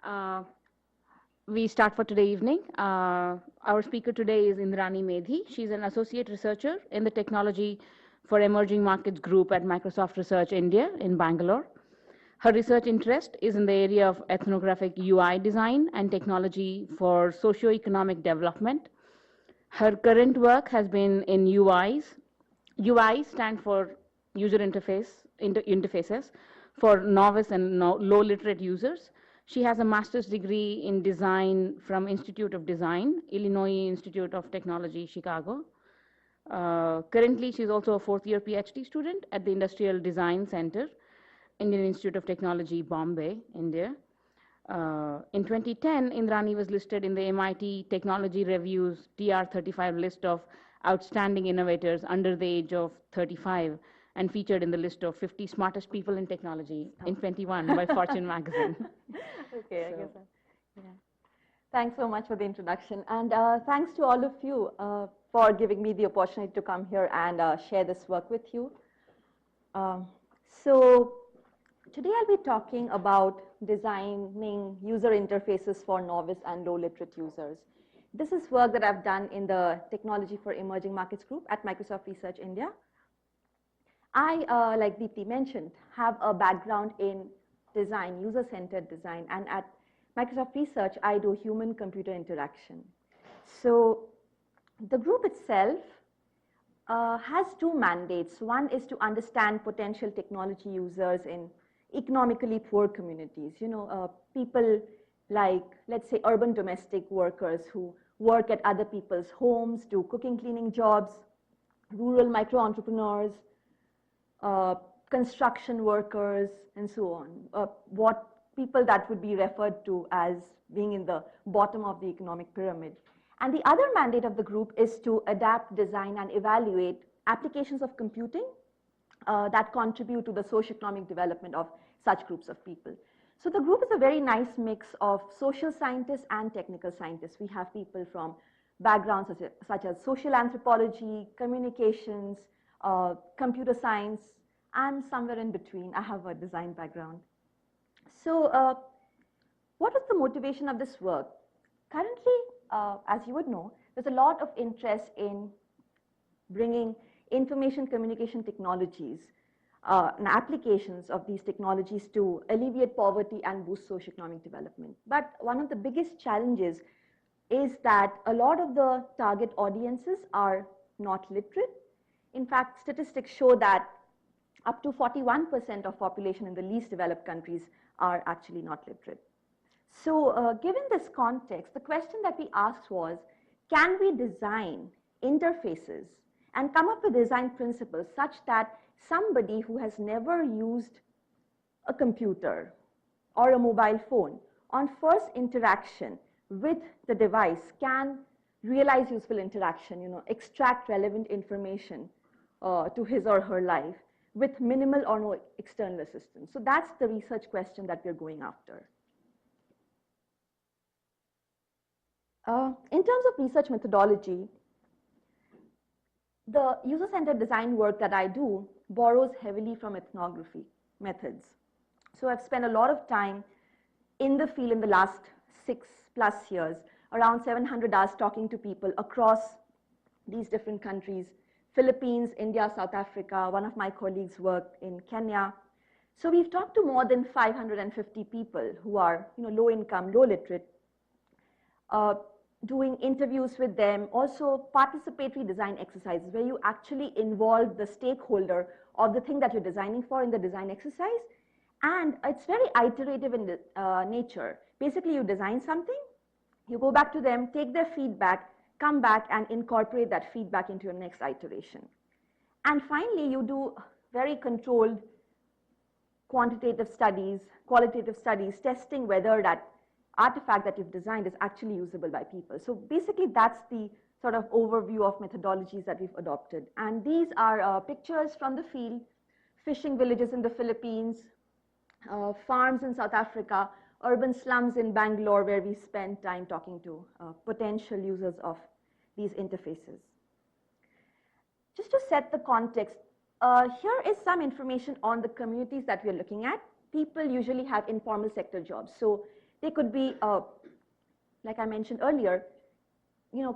Uh, we start for today evening. Our speaker today is Indrani Medhi. She's an associate researcher in the Technology for Emerging Markets group at Microsoft Research India in Bangalore. Her research interest is in the area of ethnographic UI design and technology for socio-economic development. Her current work has been in UIs. UIs stand for user interfaces for novice and low-literate users. She has a master's degree in design from Institute of Design, Illinois Institute of Technology, Chicago. Currently, she's also a fourth-year Ph.D. student at the Industrial Design Center, Indian Institute of Technology, Bombay, India. In 2010, Indrani was listed in the MIT Technology Review's TR35 list of outstanding innovators under the age of 35 and featured in the list of 50 smartest people in technology in 21 by Fortune magazine. Okay, so. I guess. Yeah. Thanks so much for the introduction. And thanks to all of you for giving me the opportunity to come here and share this work with you. So today I'll be talking about designing user interfaces for novice and low-literate users. This is work that I've done in the Technology for Emerging Markets group at Microsoft Research India. I, like Deepti mentioned, have a background in design, user-centered design, and at Microsoft Research, I do human-computer interaction. So the group itself has two mandates. One is to understand potential technology users in economically poor communities, people like, let's say, urban domestic workers who work at other people's homes, do cooking, cleaning jobs, rural micro-entrepreneurs, construction workers, and so on. What people that would be referred to as being in the bottom of the economic pyramid. And the other mandate of the group is to adapt, design, and evaluate applications of computing that contribute to the socio-economic development of such groups of people. So the group is a very nice mix of social scientists and technical scientists. We have people from backgrounds such as social anthropology, communications, computer science, and somewhere in between. I have a design background. So what is the motivation of this work? Currently, as you would know, there's a lot of interest in bringing information communication technologies and applications of these technologies to alleviate poverty and boost socioeconomic development. But one of the biggest challenges is that a lot of the target audiences are not literate. In fact, statistics show that up to 41% of population in the least developed countries are actually not literate. So given this context, the question that we asked was, can we design interfaces and come up with design principles such that somebody who has never used a computer or a mobile phone on first interaction with the device can realize useful interaction, extract relevant information to his or her life with minimal or no external assistance. So that's the research question that we're going after. In terms of research methodology, the user-centered design work that I do borrows heavily from ethnography methods. So I've spent a lot of time in the field in the last 6+ years, around 700 hours talking to people across these different countries, Philippines, India, South Africa. One of my colleagues worked in Kenya. So we've talked to more than 550 people who are low income, low literate, doing interviews with them, also participatory design exercises where you actually involve the stakeholder of the thing that you're designing for in the design exercise. And it's very iterative in nature. Basically, you design something, you go back to them, take their feedback, come back and incorporate that feedback into your next iteration. And finally, you do very controlled quantitative studies, qualitative studies, testing whether that artifact that you've designed is actually usable by people. So basically, that's the sort of overview of methodologies that we've adopted. And these are pictures from the field, fishing villages in the Philippines, farms in South Africa, urban slums in Bangalore, where we spend time talking to potential users of these interfaces. Just to set the context, here is some information on the communities that we're looking at. People usually have informal sector jobs. So They could be, like I mentioned earlier,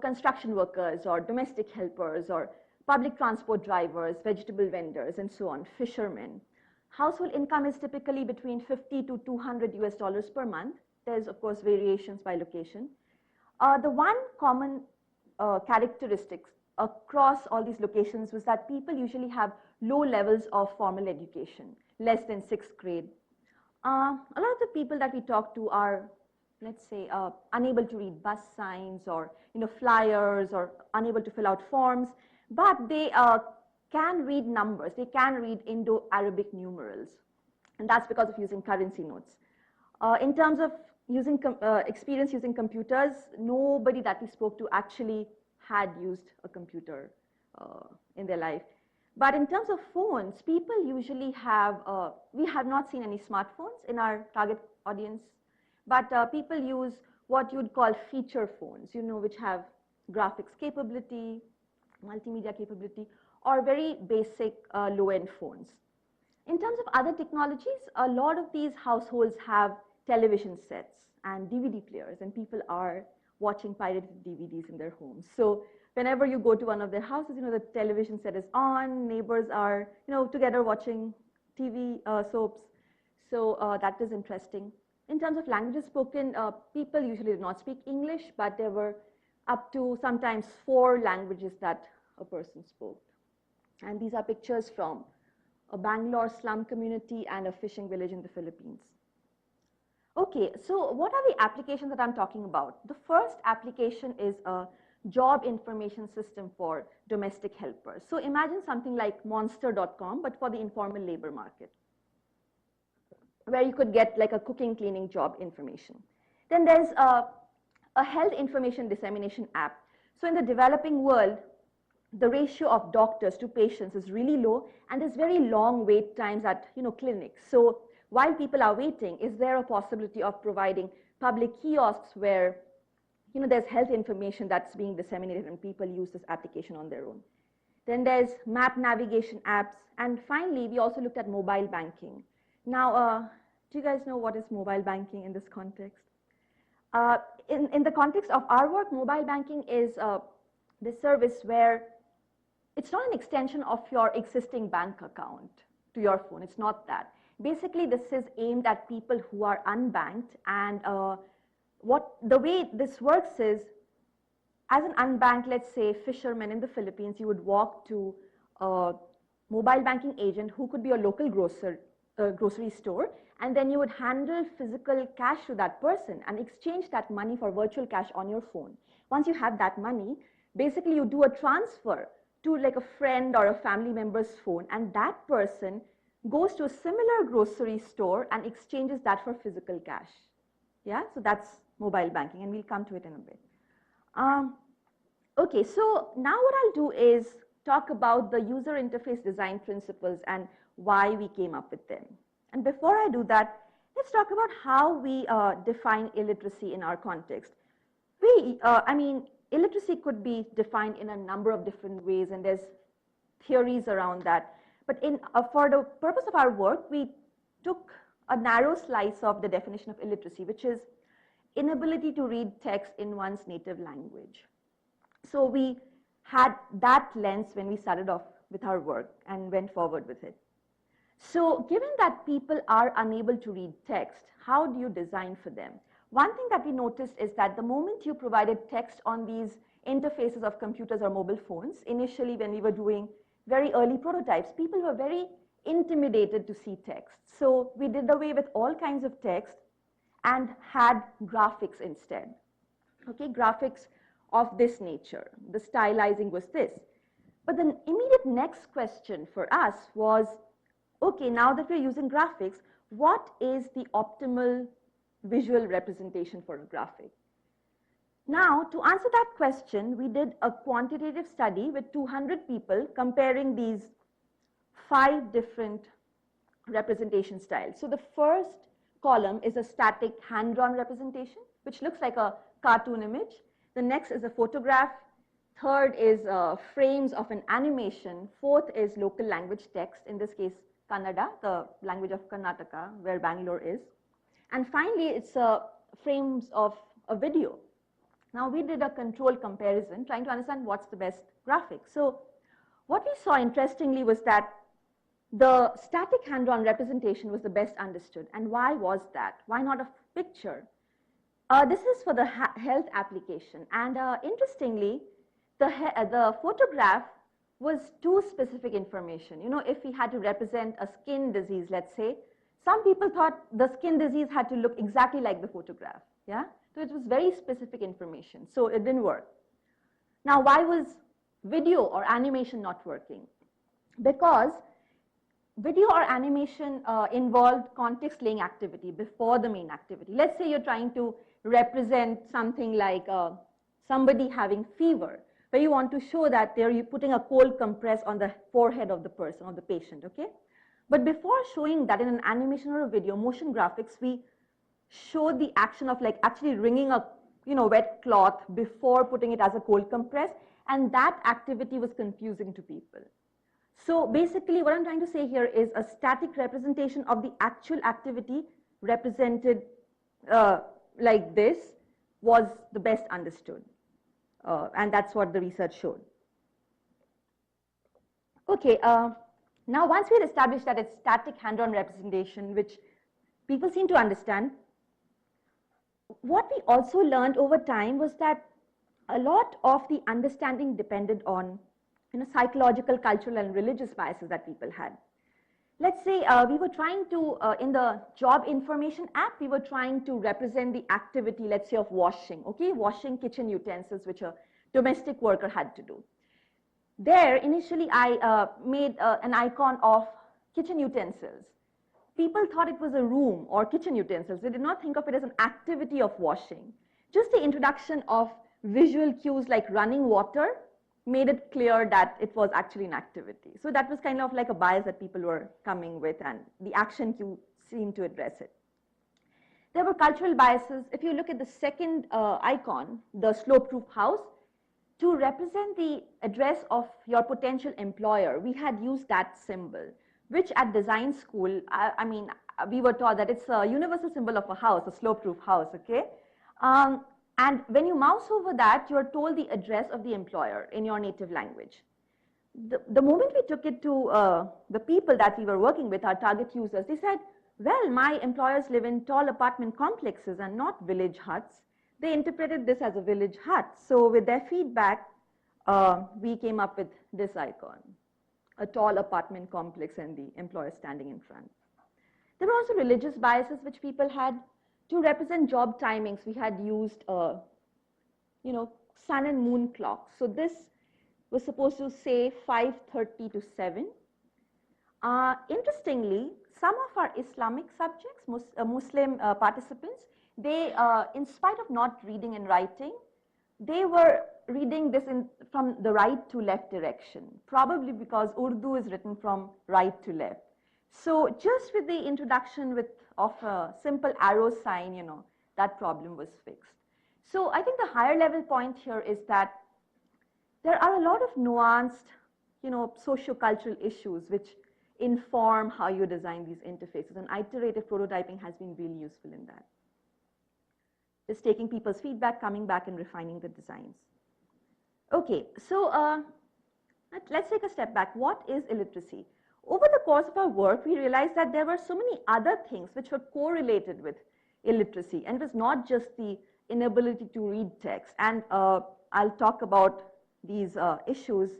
construction workers or domestic helpers or public transport drivers, vegetable vendors, and so on, fishermen. Household income is typically between 50 to 200 US dollars per month. There's, of course, variations by location. The one common characteristics across all these locations was that people usually have low levels of formal education, less than 6th grade. A lot of the people that we talk to are, let's say, unable to read bus signs or flyers, or unable to fill out forms, but they can read numbers. They can read Indo-Arabic numerals, and that's because of using currency notes. In terms of experience using computers, nobody that we spoke to actually had used a computer in their life. But in terms of phones, people usually have, we have not seen any smartphones in our target audience, but people use what you'd call feature phones, which have graphics capability, multimedia capability, or very basic low-end phones. In terms of other technologies, a lot of these households have television sets and DVD players, and people are watching pirated DVDs in their homes. So whenever you go to one of their houses, the television set is on, neighbors are, together watching TV soaps. So that is interesting. In terms of languages spoken, people usually did not speak English, but there were up to sometimes 4 languages that a person spoke. And these are pictures from a Bangalore slum community and a fishing village in the Philippines. Okay, so what are the applications that I'm talking about? The first application is a job information system for domestic helpers. So imagine something like monster.com, but for the informal labor market, where you could get like a cooking, cleaning job information. Then there's a health information dissemination app. So in the developing world, the ratio of doctors to patients is really low, and there's very long wait times at clinics. So while people are waiting, is there a possibility of providing public kiosks where there's health information that's being disseminated and people use this application on their own? Then there's map navigation apps, and finally we also looked at mobile banking. Now, do you guys know what is mobile banking in this context? In the context of our work, mobile banking is this service where it's not an extension of your existing bank account to your phone. It's not that. Basically, this is aimed at people who are unbanked, and the way this works is, as an unbanked, let's say, fisherman in the Philippines, you would walk to a mobile banking agent who could be a local grocery store, and then you would handle physical cash to that person and exchange that money for virtual cash on your phone. Once you have that money, basically you do a transfer to like a friend or a family member's phone, and that person goes to a similar grocery store and exchanges that for physical cash. Yeah, so that's mobile banking, and we'll come to it in a bit. Okay, so now what I'll do is talk about the user interface design principles and why we came up with them. And before I do that, let's talk about how we define illiteracy in our context. Illiteracy could be defined in a number of different ways, and there's theories around that. But for the purpose of our work, we took a narrow slice of the definition of illiteracy, which is inability to read text in one's native language. So we had that lens when we started off with our work and went forward with it. So given that people are unable to read text, how do you design for them? One thing that we noticed is that the moment you provided text on these interfaces of computers or mobile phones, initially when we were doing very early prototypes, people were very intimidated to see text. So we did away with all kinds of text and had graphics instead. Okay, graphics of this nature. The stylizing was this. But the immediate next question for us was, okay, now that we're using graphics, what is the optimal visual representation for a graphic? Now, to answer that question, we did a quantitative study with 200 people comparing these 5 different representation styles. So the first column is a static hand-drawn representation, which looks like a cartoon image. The next is a photograph. Third is frames of an animation. Fourth is local language text, in this case, Kannada, the language of Karnataka, where Bangalore is. And finally, it's a frames of a video. Now we did a control comparison trying to understand what's the best graphic. So what we saw interestingly was that the static hand-drawn representation was the best understood. And why was that? Why not a picture? This is for the health application. And interestingly, the photograph was too specific information. You know, if we had to represent a skin disease, let's say, some people thought the skin disease had to look exactly like the photograph. Yeah? So it was very specific information. So it didn't work. Now, why was video or animation not working? Because video or animation involved context laying activity before the main activity. Let's say you're trying to represent something like somebody having fever, where you want to show that you're putting a cold compress on the forehead of the person, of the patient, okay? But before showing that in an animation or a video, motion graphics, we show the action of like actually wringing a wet cloth before putting it as a cold compress, and that activity was confusing to people. So basically what I'm trying to say here is a static representation of the actual activity represented like this was the best understood. And that's what the research showed. Okay, now once we had established that it's static hand-drawn representation, which people seem to understand, what we also learned over time was that a lot of the understanding depended on psychological, cultural, and religious biases that people had. Let's say we were trying to, in the job information app, we were trying to represent the activity, let's say, of washing, okay, washing kitchen utensils, which a domestic worker had to do. There, initially, I made an icon of kitchen utensils. People thought it was a room or kitchen utensils. They did not think of it as an activity of washing. Just the introduction of visual cues like running water made it clear that it was actually an activity. So that was kind of like a bias that people were coming with, and the action cue seemed to address it. There were cultural biases. If you look at the second icon, the slope-proof house, to represent the address of your potential employer, we had used that symbol, which at design school, I mean, we were taught that it's a universal symbol of a house, a slope-proof house, okay? And when you mouse over that, you're told the address of the employer in your native language. The moment we took it to the people that we were working with, our target users, they said, well, my employers live in tall apartment complexes and not village huts. They interpreted this as a village hut. So with their feedback, we came up with this icon, a tall apartment complex and the employer standing in front. There were also religious biases which people had. To represent job timings, we had used, sun and moon clocks. So this was supposed to say 5:30 to 7. Interestingly, some of our Islamic subjects, Muslim participants, they, in spite of not reading and writing, they were reading this from the right to left direction, probably because Urdu is written from right to left. So just with the introduction of a simple arrow sign, that problem was fixed. So I think the higher level point here is that there are a lot of nuanced, socio-cultural issues which inform how you design these interfaces, and iterative prototyping has been really useful in that. It's taking people's feedback, coming back and refining the designs. Okay, so let's take a step back. What is illiteracy? Over the course of our work, we realized that there were so many other things which were correlated with illiteracy, and it was not just the inability to read text. And I'll talk about these issues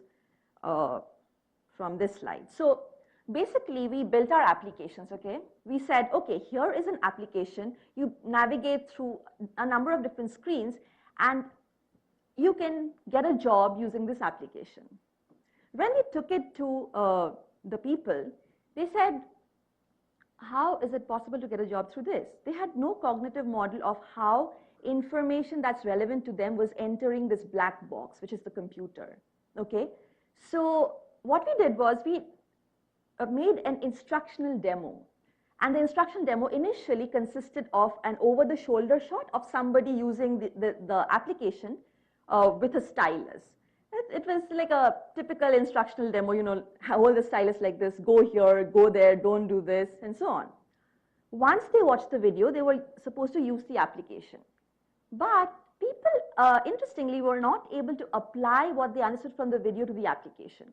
from this slide. So basically, we built our applications, okay? We said, okay, here is an application. You navigate through a number of different screens, and you can get a job using this application. When we took it to the people, they said, how is it possible to get a job through this? They had no cognitive model of how information that's relevant to them was entering this black box, which is the computer, okay? So what we did was we made an instructional demo. And the instructional demo initially consisted of an over-the-shoulder shot of somebody using the application with a stylus. It was like a typical instructional demo, hold the stylus like this, go here, go there, don't do this, and so on. Once they watched the video, they were supposed to use the application. But people, interestingly, were not able to apply what they understood from the video to the application.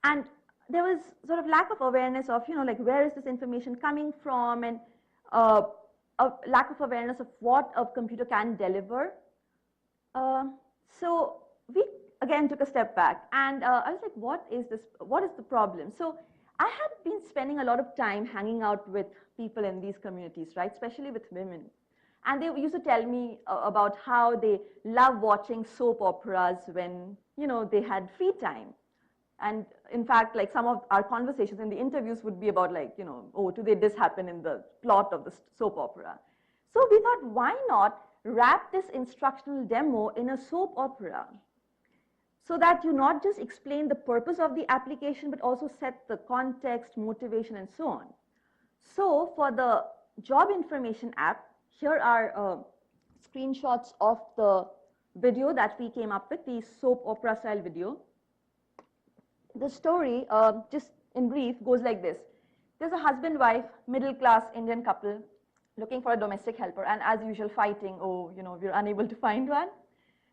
And there was sort of lack of awareness of, like where is this information coming from, and a lack of awareness of what a computer can deliver. So we again took a step back, and I was like, what is this? What is the problem? So I had been spending a lot of time hanging out with people in these communities, right, especially with women. And they used to tell me about how they love watching soap operas when, they had free time. And in fact, like some of our conversations in the interviews would be about like, oh, today this happened in the plot of the soap opera. So we thought, why not wrap this instructional demo in a soap opera, so that you not just explain the purpose of the application, but also set the context, motivation, and so on. So for the job information app, here are screenshots of the video that we came up with, the soap opera style video. The story, just in brief, goes like this. There's a husband-wife, middle-class Indian couple looking for a domestic helper, and as usual fighting, oh, we're unable to find one.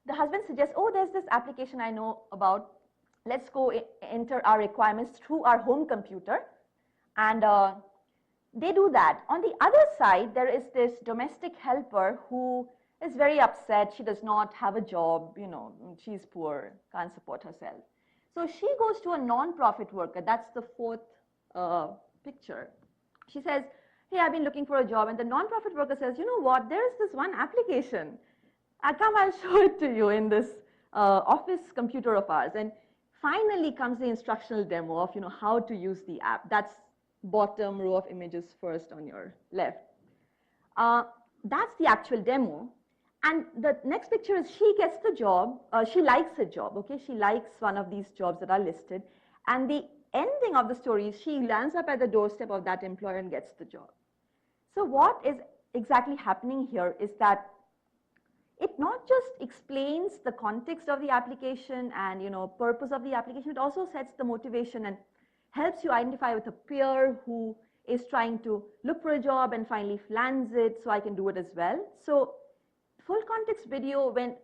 The husband suggests, oh, there's this application I know about. Let's go enter our requirements through our home computer. And they do that. On the other side, there is this domestic helper who is very upset. She does not have a job, she's poor, can't support herself. So she goes to a non-profit worker. That's the fourth picture. She says, hey, I've been looking for a job. And the non-profit worker says, you know what, there is this one application. I'll show it to you in this office computer of ours. And finally comes the instructional demo of how to use the app. That's bottom row of images first on your left. That's the actual demo. And the next picture is she gets the job. She likes the job. Okay, she likes one of these jobs that are listed. And the ending of the story is she lands up at the doorstep of that employer and gets the job. So what is exactly happening here is that it not just explains the context of the application and purpose of the application, it also sets the motivation and helps you identify with a peer who is trying to look for a job and finally lands it, so I can do it as well. So full context video, when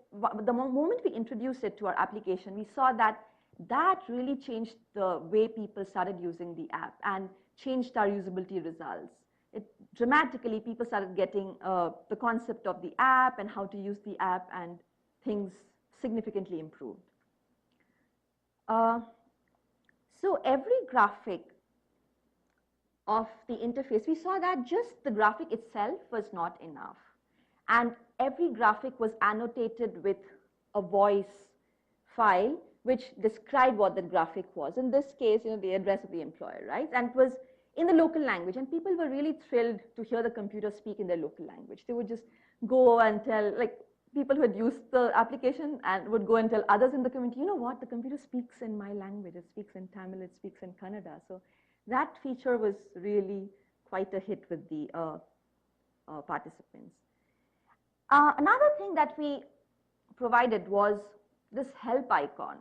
the moment we introduced it to our application, we saw that really changed the way people started using the app and changed our usability results. Dramatically, people started getting the concept of the app and how to use the app, and things significantly improved. So every graphic of the interface, we saw that just the graphic itself was not enough. And every graphic was annotated with a voice file which described what the graphic was. In this case, the address of the employer, right? And it was in the local language, and people were really thrilled to hear the computer speak in their local language. They would just go and tell, like people who had used the application and would go and tell others in the community, you know what, the computer speaks in my language. It speaks in Tamil, it speaks in Kannada. So that feature was really quite a hit with the participants. Another thing that we provided was this help icon,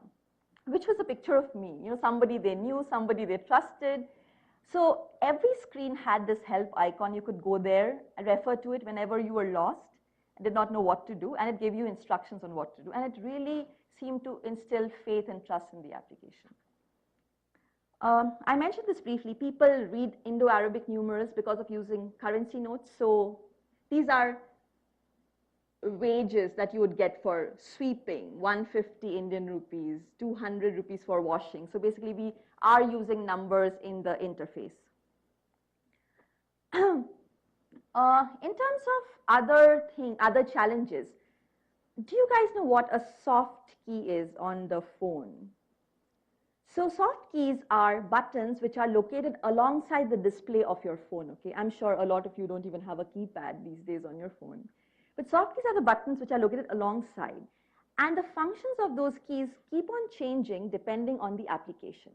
which was a picture of me, somebody they knew, somebody they trusted. So every screen had this help icon. You could go there and refer to it whenever you were lost and did not know what to do, and it gave you instructions on what to do. And it really seemed to instill faith and trust in the application. I mentioned this briefly. People read Indo-Arabic numerals because of using currency notes. So these are wages that you would get for sweeping, 150 Indian rupees, 200 rupees for washing. So basically, we are using numbers in the interface. In terms of other challenges, do you guys know what a soft key is on the phone? So soft keys are buttons which are located alongside the display of your phone. Okay, I'm sure a lot of you don't even have a keypad these days on your phone. But soft keys are the buttons which are located alongside. And the functions of those keys keep on changing depending on the application.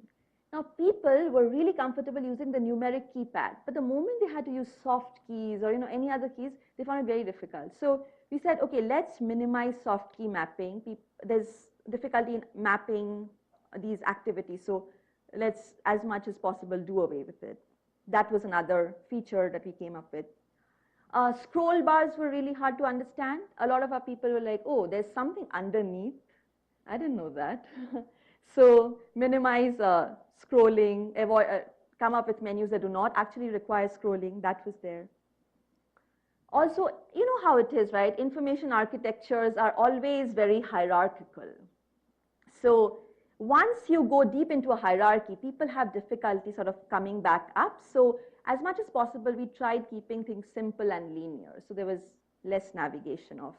Now, people were really comfortable using the numeric keypad, but the moment they had to use soft keys or any other keys, they found it very difficult. So we said, okay, let's minimize soft key mapping. There's difficulty in mapping these activities, so let's, as much as possible, do away with it. that was another feature that we came up with. Scroll bars were really hard to understand. A lot of our people were like, oh, there's something underneath. I didn't know that. So minimize scrolling, avoid, come up with menus that do not actually require scrolling. That was there. Also, you know how it is, right? Information architectures are always very hierarchical. So once you go deep into a hierarchy, people have difficulty sort of coming back up. So as much as possible, we tried keeping things simple and linear. So there was less navigation of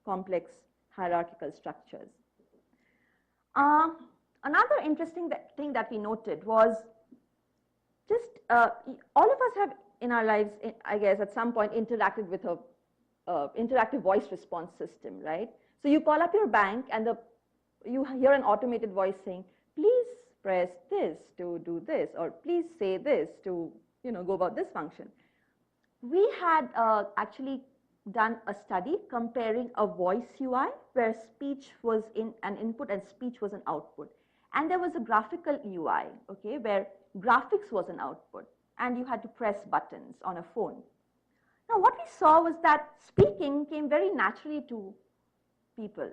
complex hierarchical structures. Another interesting thing that we noted was just all of us have in our lives, I guess, at some point interacted with a interactive voice response system, right? So you call up your bank and you hear an automated voice saying, please press this to do this, or please say this to go about this function. We had actually done a study comparing a voice UI where speech was an input and speech was an output. And there was a graphical UI, okay, where graphics was an output and you had to press buttons on a phone. Now what we saw was that speaking came very naturally to people.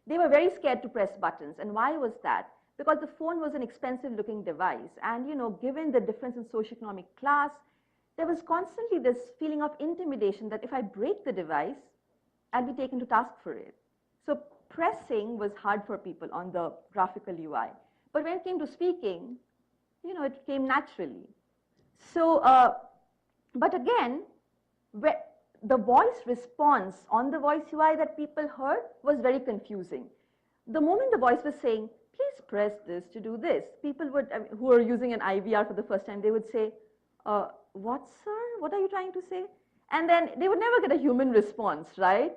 They were very scared to press buttons. And why was that? Because the phone was an expensive looking device. And given the difference in socioeconomic class, there was constantly this feeling of intimidation that if I break the device, I'll be taken to task for it. So pressing was hard for people on the graphical UI. But when it came to speaking, it came naturally. So, but again, the voice response on the voice UI that people heard was very confusing. The moment the voice was saying, please press this to do this, people would, who are using an IVR for the first time, they would say, what, sir? What are you trying to say? And then they would never get a human response, right?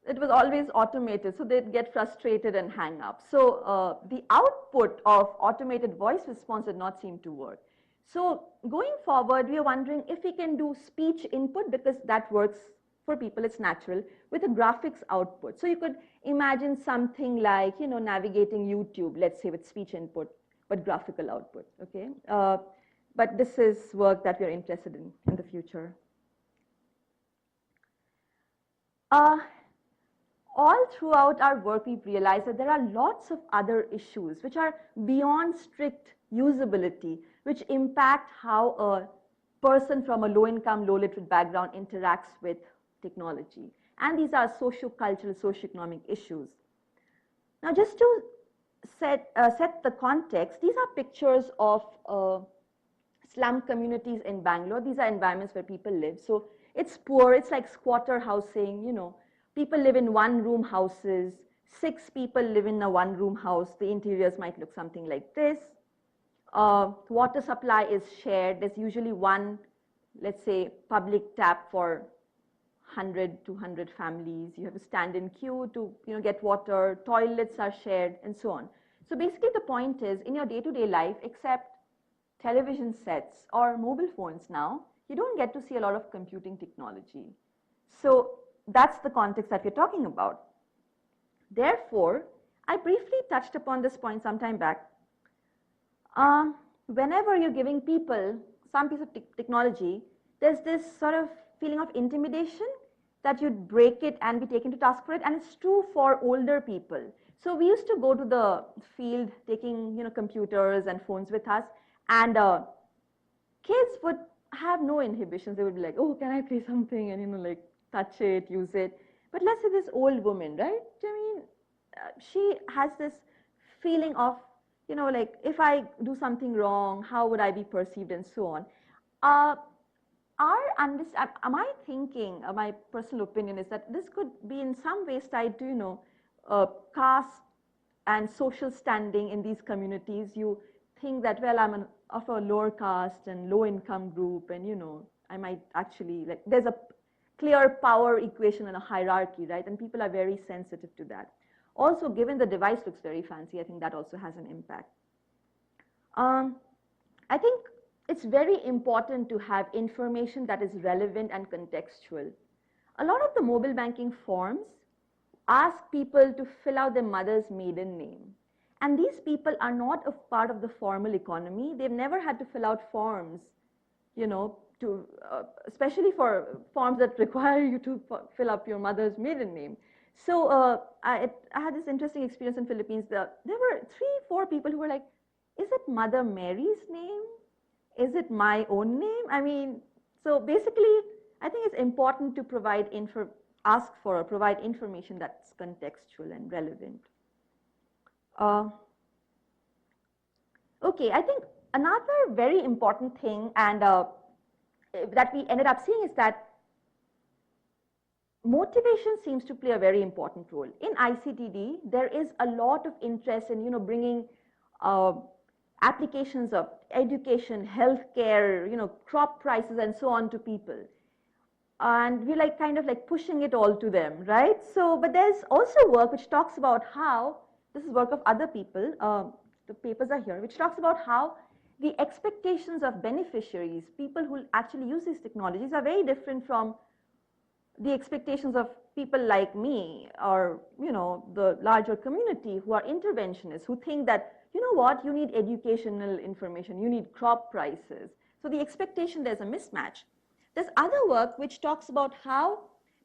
It was always automated, so they'd get frustrated and hang up. So the output of automated voice response did not seem to work. So going forward, we are wondering if we can do speech input, because that works for people, it's natural, with a graphics output. So you could imagine something like, navigating YouTube, let's say with speech input, but graphical output, okay? But this is work that we're interested in the future. All throughout our work, we've realized that there are lots of other issues which are beyond strict usability, which impact how a person from a low-income, low-literate background interacts with technology. And these are socio-cultural, socio-economic issues. Now, just to set the context, these are pictures of slum communities in Bangalore. These are environments where people live. So it's poor, it's like squatter housing, people live in one-room houses, 6 people live in a one-room house. The interiors might look something like this. Water supply is shared. There's usually one, let's say, public tap for 100, 200 families. You have to stand in queue to get water. Toilets are shared, and so on. So basically the point is, in your day-to-day life, except television sets or mobile phones now, you don't get to see a lot of computing technology. So that's the context that we're talking about. Therefore, I briefly touched upon this point some time back. Whenever you're giving people some piece of technology, there's this sort of feeling of intimidation that you'd break it and be taken to task for it, and it's true for older people. So we used to go to the field taking computers and phones with us, and kids would have no inhibitions. They would be like, oh, can I play something, and like touch it, use it. But let's say this old woman, right? I mean, she has this feeling of, like, if I do something wrong, how would I be perceived, and so on. My thinking, my personal opinion is that this could be in some ways tied to, caste and social standing in these communities. You think that, well, I'm of a lower caste and low income group, and I might actually, like, there's a clear power equation and a hierarchy, right? And people are very sensitive to that. Also, given the device looks very fancy, I think that also has an impact. I think it's very important to have information that is relevant and contextual. A lot of the mobile banking forms ask people to fill out their mother's maiden name. And these people are not a part of the formal economy. They've never had to fill out forms especially for forms that require you to fill up your mother's maiden name. So I had this interesting experience in Philippines. There were 3-4 people who were like, is it Mother Mary's name? Is it my own name? I mean, so basically, I think it's important to provide ask for or provide information that's contextual and relevant. Okay, I think another very important thing and that we ended up seeing is that motivation seems to play a very important role. In ICTD, there is a lot of interest in bringing applications of education, healthcare, crop prices and so on to people. And we're like kind of like pushing it all to them, right? So, but there's also work which talks about how, this is work of other people, the papers are here, which talks about how the expectations of beneficiaries, people who actually use these technologies, are very different from the expectations of people like me or the larger community who are interventionists, who think that, you know what, you need educational information, you need crop prices. So the expectation, there's a mismatch. There's other work which talks about how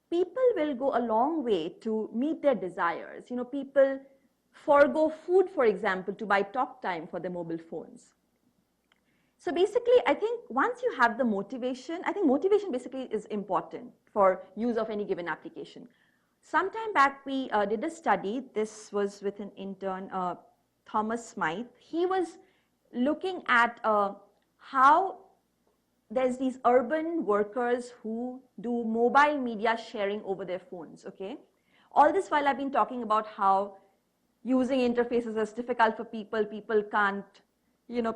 people will go a long way to meet their desires. People forego food, for example, to buy talk time for their mobile phones. So basically, I think once you have the motivation, I think motivation basically is important for use of any given application. Sometime back, we did a study. This was with an intern, Thomas Smythe. He was looking at how there's these urban workers who do mobile media sharing over their phones, okay? All this while I've been talking about how using interfaces is difficult for people. People can't,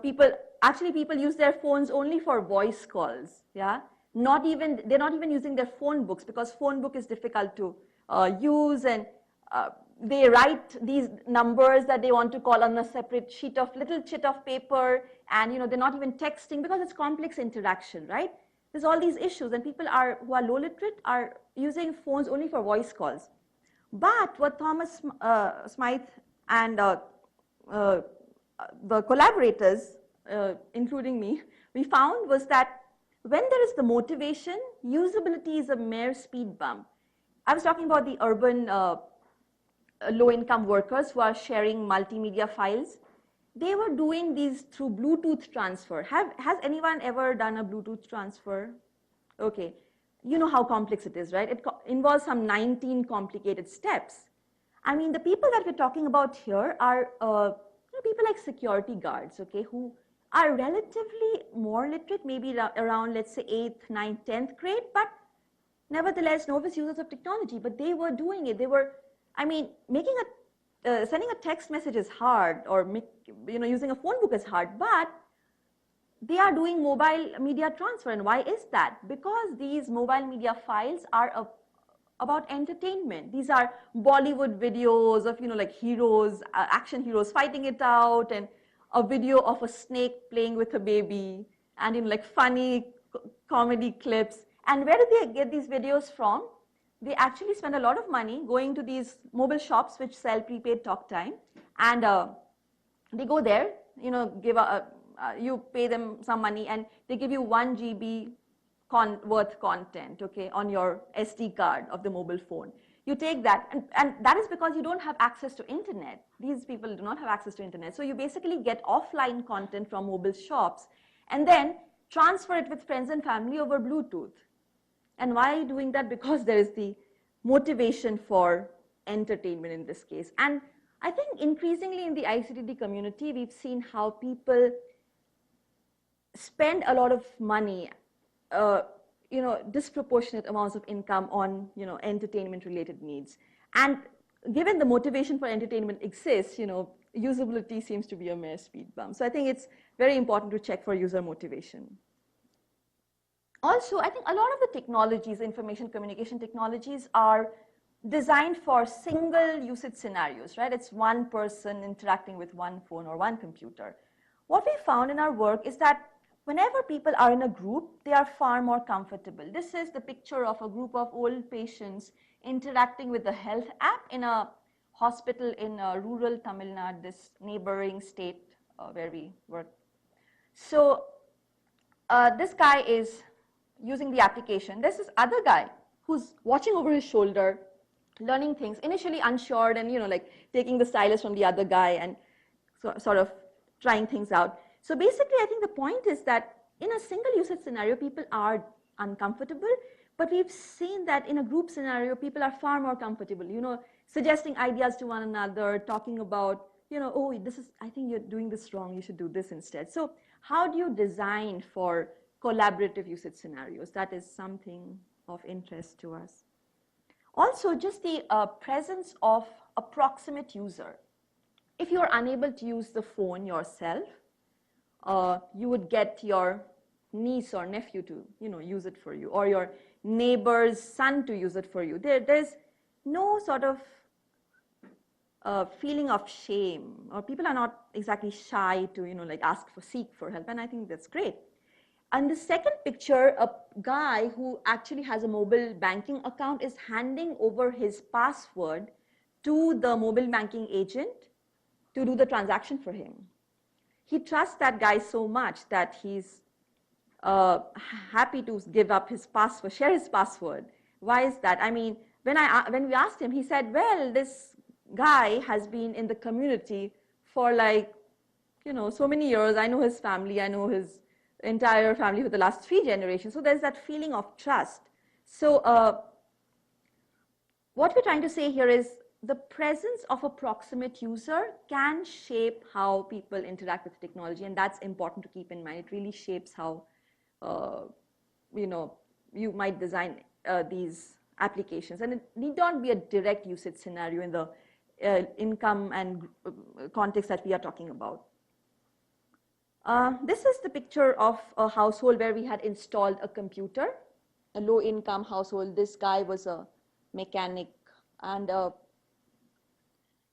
people use their phones only for voice calls, yeah? They're not even using their phone books because phone book is difficult to use, and they write these numbers that they want to call on a separate little sheet of paper, and they're not even texting because it's complex interaction, right? There's all these issues, and people who are low literate are using phones only for voice calls. But what Thomas Smythe and the collaborators, including me, we found was that when there is the motivation, usability is a mere speed bump. I was talking about the urban low-income workers who are sharing multimedia files. They were doing these through Bluetooth transfer. Has anyone ever done a Bluetooth transfer? Okay, you know how complex it is, right? It involves some 19 complicated steps. I mean, the people that we're talking about here are people like security guards, okay, who are relatively more literate, maybe around, let's say, 8th, 9th, 10th grade, but nevertheless, novice users of technology. But they were doing it. They were, I mean, sending a text message is hard, or using a phone book is hard, but they are doing mobile media transfer. And why is that? Because these mobile media files are about entertainment. These are Bollywood videos of like heroes, action heroes fighting it out, and a video of a snake playing with a baby, and like funny comedy clips. And where do they get these videos from? They actually spend a lot of money going to these mobile shops which sell prepaid talk time, and they go there, you pay them some money, and they give you 1 GB worth content, okay, on your SD card of the mobile phone. You take that, and that is because you don't have access to internet. These people do not have access to internet. So you basically get offline content from mobile shops, and then transfer it with friends and family over Bluetooth. And why are you doing that? Because there is the motivation for entertainment in this case. And I think increasingly in the ICTD community, we've seen how people spend a lot of money, disproportionate amounts of income on, entertainment-related needs. And given the motivation for entertainment exists, usability seems to be a mere speed bump. So I think it's very important to check for user motivation. Also, I think a lot of the technologies, information communication technologies, are designed for single usage scenarios, right? It's one person interacting with one phone or one computer. What we found in our work is that whenever people are in a group, they are far more comfortable. This is the picture of a group of old patients interacting with the health app in a hospital in rural Tamil Nadu, this neighboring state where we work. So this guy is using the application. There's this other guy who's watching over his shoulder, learning things, initially unsure and, like taking the stylus from the other guy and sort of trying things out. So basically, I think the point is that in a single usage scenario, people are uncomfortable, but we've seen that in a group scenario, people are far more comfortable, suggesting ideas to one another, talking about, oh, I think you're doing this wrong, you should do this instead. So how do you design for collaborative usage scenarios? That is something of interest to us. Also, just the presence of a proximate user. If you're unable to use the phone yourself, you would get your niece or nephew to use it for you, or your neighbor's son to use it for you. There's no sort of feeling of shame, or people are not exactly shy to seek for help, and I think that's great. And the second picture, a guy who actually has a mobile banking account is handing over his password to the mobile banking agent to do the transaction for him. He trusts that guy so much that he's happy to give up his password, share his password. Why is that? I mean, when we asked him, he said, well, this guy has been in the community for so many years. I know his family, I know his entire family for the last 3 generations. So there's that feeling of trust. So what we're trying to say here is the presence of a proximate user can shape how people interact with technology, and that's important to keep in mind. It really shapes how you might design these applications, and it need not be a direct usage scenario in the income and context that we are talking about. This is the picture of a household where we had installed a computer, a low-income household. This guy was a mechanic, and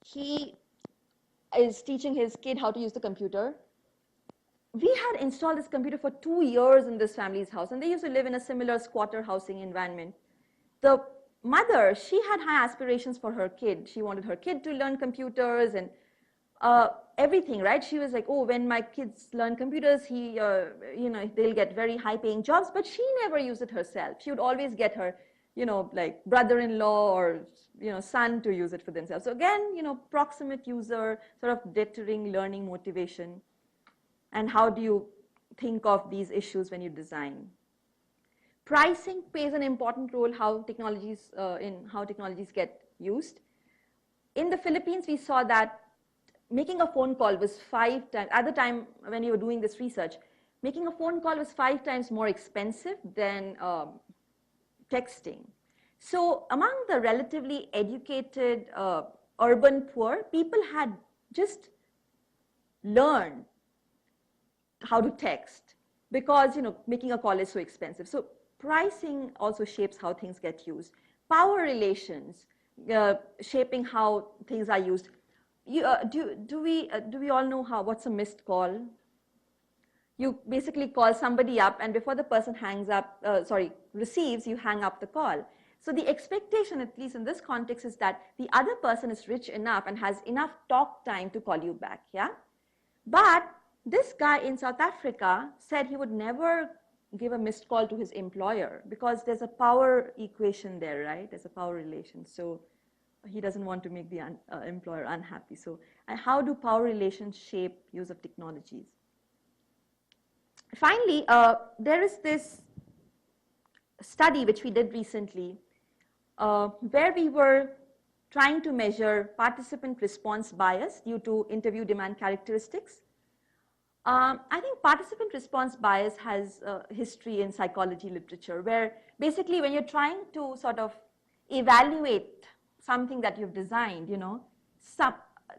he is teaching his kid how to use the computer. We had installed this computer for 2 years in this family's house, and they used to live in a similar squatter housing environment. The mother, she had high aspirations for her kid. She wanted her kid to learn computers and everything, right? She was like, oh, when my kids learn computers, they'll get very high-paying jobs. But she never used it herself. She would always get her, brother-in-law or son to use it for themselves. So again, proximate user, sort of deterring learning motivation. And how do you think of these issues when you design? Pricing plays an important role how technologies get used. In the Philippines, we saw that making a phone call was 5 times, at the time when you were doing this research, making a phone call was 5 times more expensive than texting. So among the relatively educated urban poor, people had just learned how to text because making a call is so expensive. So pricing also shapes how things get used. Power relations shaping how things are used. Do we all know what's a missed call? You basically call somebody up, and before the person receives, you hang up the call. So the expectation, at least in this context, is that the other person is rich enough and has enough talk time to call you back, yeah? But this guy in South Africa said he would never give a missed call to his employer because there's a power equation there, right? There's a power relation. So he doesn't want to make the employer unhappy. So how do power relations shape use of technologies? Finally, there is this study which we did recently where we were trying to measure participant response bias due to interview demand characteristics. I think participant response bias has history in psychology literature, where basically when you're trying to sort of evaluate something that you've designed,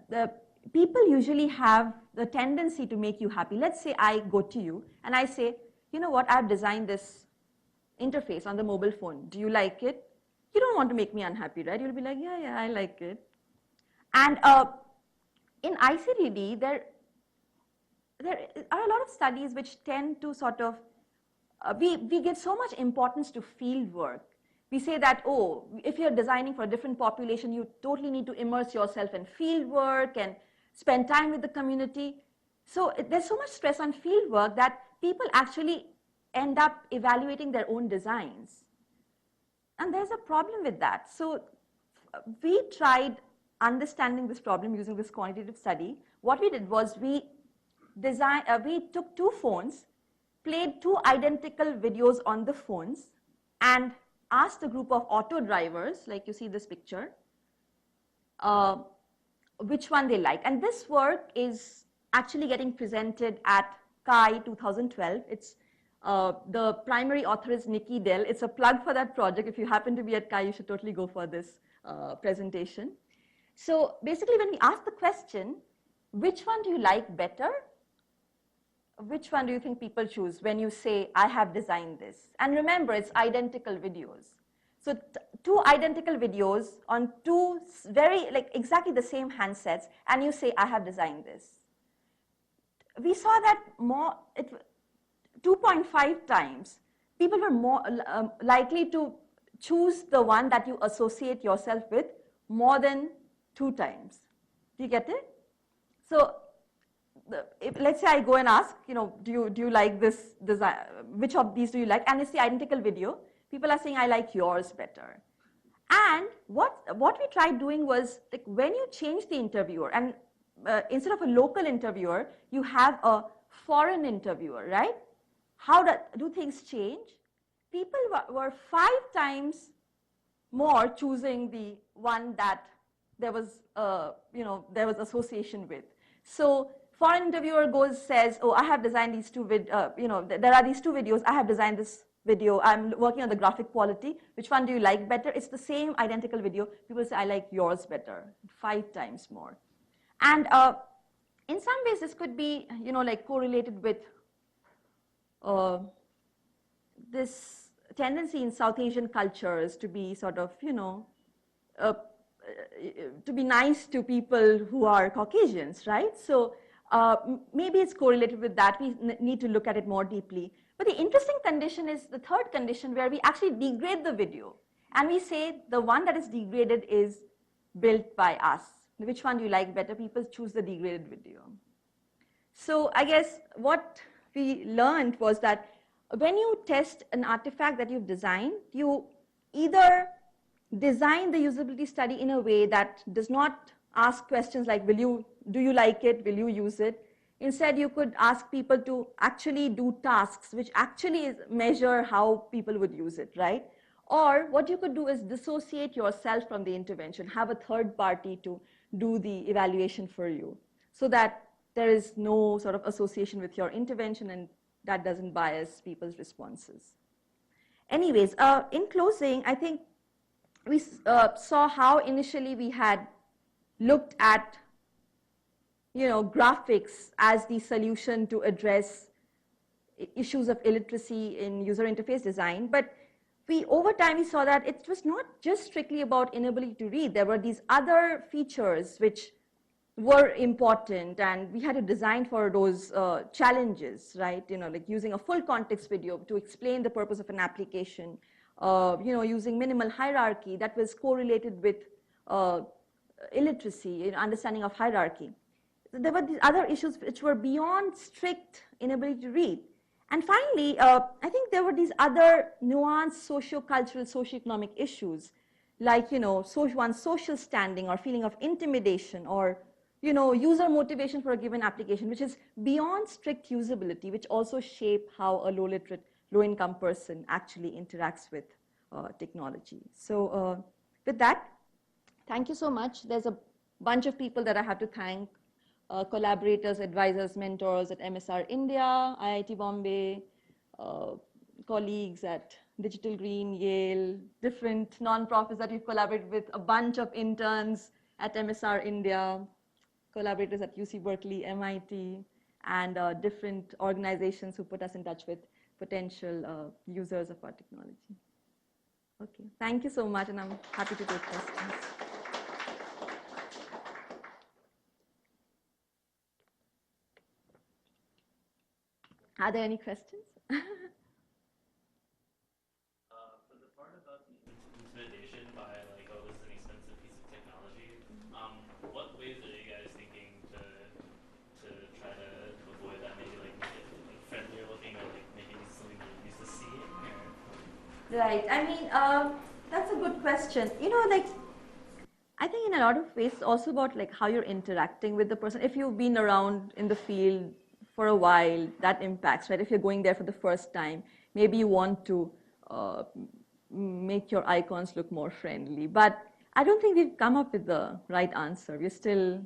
the people usually have the tendency to make you happy. Let's say I go to you and I say, you know what, I've designed this interface on the mobile phone. Do you like it? You don't want to make me unhappy, right? You'll be like, yeah, I like it. And in ICDD, there are a lot of studies which tend to sort of, we give so much importance to field work. We say that, oh, if you're designing for a different population, you totally need to immerse yourself in field work and spend time with the community. So there's so much stress on field work that people actually end up evaluating their own designs. And there's a problem with that. So we tried understanding this problem using this quantitative study. What we did was we took two phones, played two identical videos on the phones, and asked a group of auto drivers, like you see this picture, which one they like. And this work is actually getting presented at CHI 2012. It's the primary author is Nikki Dell. It's a plug for that project. If you happen to be at CHI, you should totally go for this presentation. So basically, when we ask the question, which one do you like better? Which one do you think people choose when you say, I have designed this? And remember, it's identical videos. So two identical videos on two like exactly the same handsets, and you say, I have designed this. We saw that 2.5 times, people were more likely to choose the one that you associate yourself with more than 2 times. Do you get it? So let's say I go and ask, do you like this design? Which of these do you like? And it's the identical video. People are saying, I like yours better. And what we tried doing was, like, when you change the interviewer, and instead of a local interviewer, you have a foreign interviewer, right? How do things change? People were 5 times more choosing the one that there was association with. So foreign interviewer says, oh, I have designed these two there are these two videos, I have designed this video, I'm working on the graphic quality, which one do you like better? It's the same identical video. People say, I like yours better, 5 times more. And in some ways, this could be, like correlated with this tendency in South Asian cultures to be sort of, to be nice to people who are Caucasians, right? So maybe it's correlated with that. We need to look at it more deeply. But the interesting condition is the third condition, where we actually degrade the video. And we say the one that is degraded is built by us. Which one do you like better? People choose the degraded video. So I guess what we learned was that when you test an artifact that you've designed, you either design the usability study in a way that does not ask questions like, do you like it? Will you use it? Instead, you could ask people to actually do tasks which actually measure how people would use it, right? Or what you could do is dissociate yourself from the intervention, have a third party to do the evaluation for you, so that there is no sort of association with your intervention and that doesn't bias people's responses. Anyways, in closing, I think we saw how initially we had looked at graphics as the solution to address issues of illiteracy in user interface design. But over time, we saw that it was not just strictly about inability to read. There were these other features which were important, and we had to design for those challenges, right? Like using a full context video to explain the purpose of an application, using minimal hierarchy that was correlated with illiteracy, understanding of hierarchy. There were these other issues which were beyond strict inability to read. And finally, I think there were these other nuanced socio-cultural, socio-economic issues, like one's social standing or feeling of intimidation, or user motivation for a given application, which is beyond strict usability, which also shape how a low-literate, low-income person actually interacts with technology. So with that, thank you so much. There's a bunch of people that I have to thank. Collaborators, advisors, mentors at MSR India, IIT Bombay, colleagues at Digital Green, Yale, different non-profits that we've collaborated with, a bunch of interns at MSR India, collaborators at UC Berkeley, MIT, and different organizations who put us in touch with potential users of our technology. Okay, thank you so much, and I'm happy to take questions. Are there any questions? For the part about intimidation by like, oh, this is an expensive piece of technology, what ways are you guys thinking to try to avoid that? Maybe like make it friendlier looking, or like making something that would be Right. I mean, that's a good question. You know, like, I think in a lot of ways, it's also about like how you're interacting with the person. If you've been around in the field for a while, that impacts, right? If you're going there for the first time, maybe you want to make your icons look more friendly. But I don't think we've come up with the right answer. We're still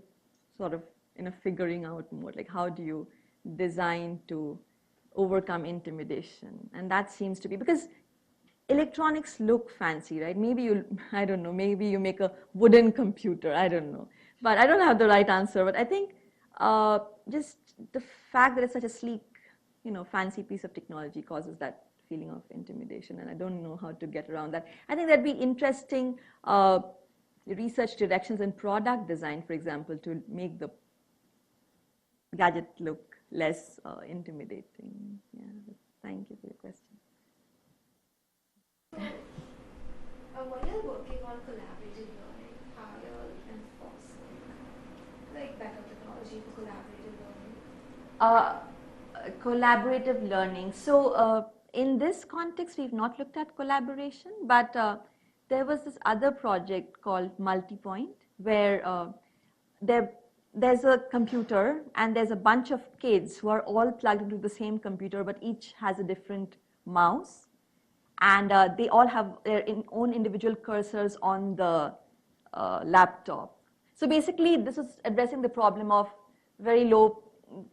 sort of in a figuring out mode. Like, how do you design to overcome intimidation? And that seems to be, because electronics look fancy, right? Maybe you, I don't know, maybe you make a wooden computer, I don't know. But I don't have the right answer. But I think just the fact that it's such a sleek, you know, fancy piece of technology causes that feeling of intimidation, and I don't know how to get around that. I think that'd be interesting research directions in product design, for example, to make the gadget look less intimidating. Yeah, thank you for your question. While you're working on collaborative learning, how you'll enforce like better technology for collaborative learning? Collaborative learning. So in this context, we've not looked at collaboration, but there was this other project called Multipoint, where there's a computer and there's a bunch of kids who are all plugged into the same computer, but each has a different mouse. And they all have their own individual cursors on the laptop. So basically, this is addressing the problem of very low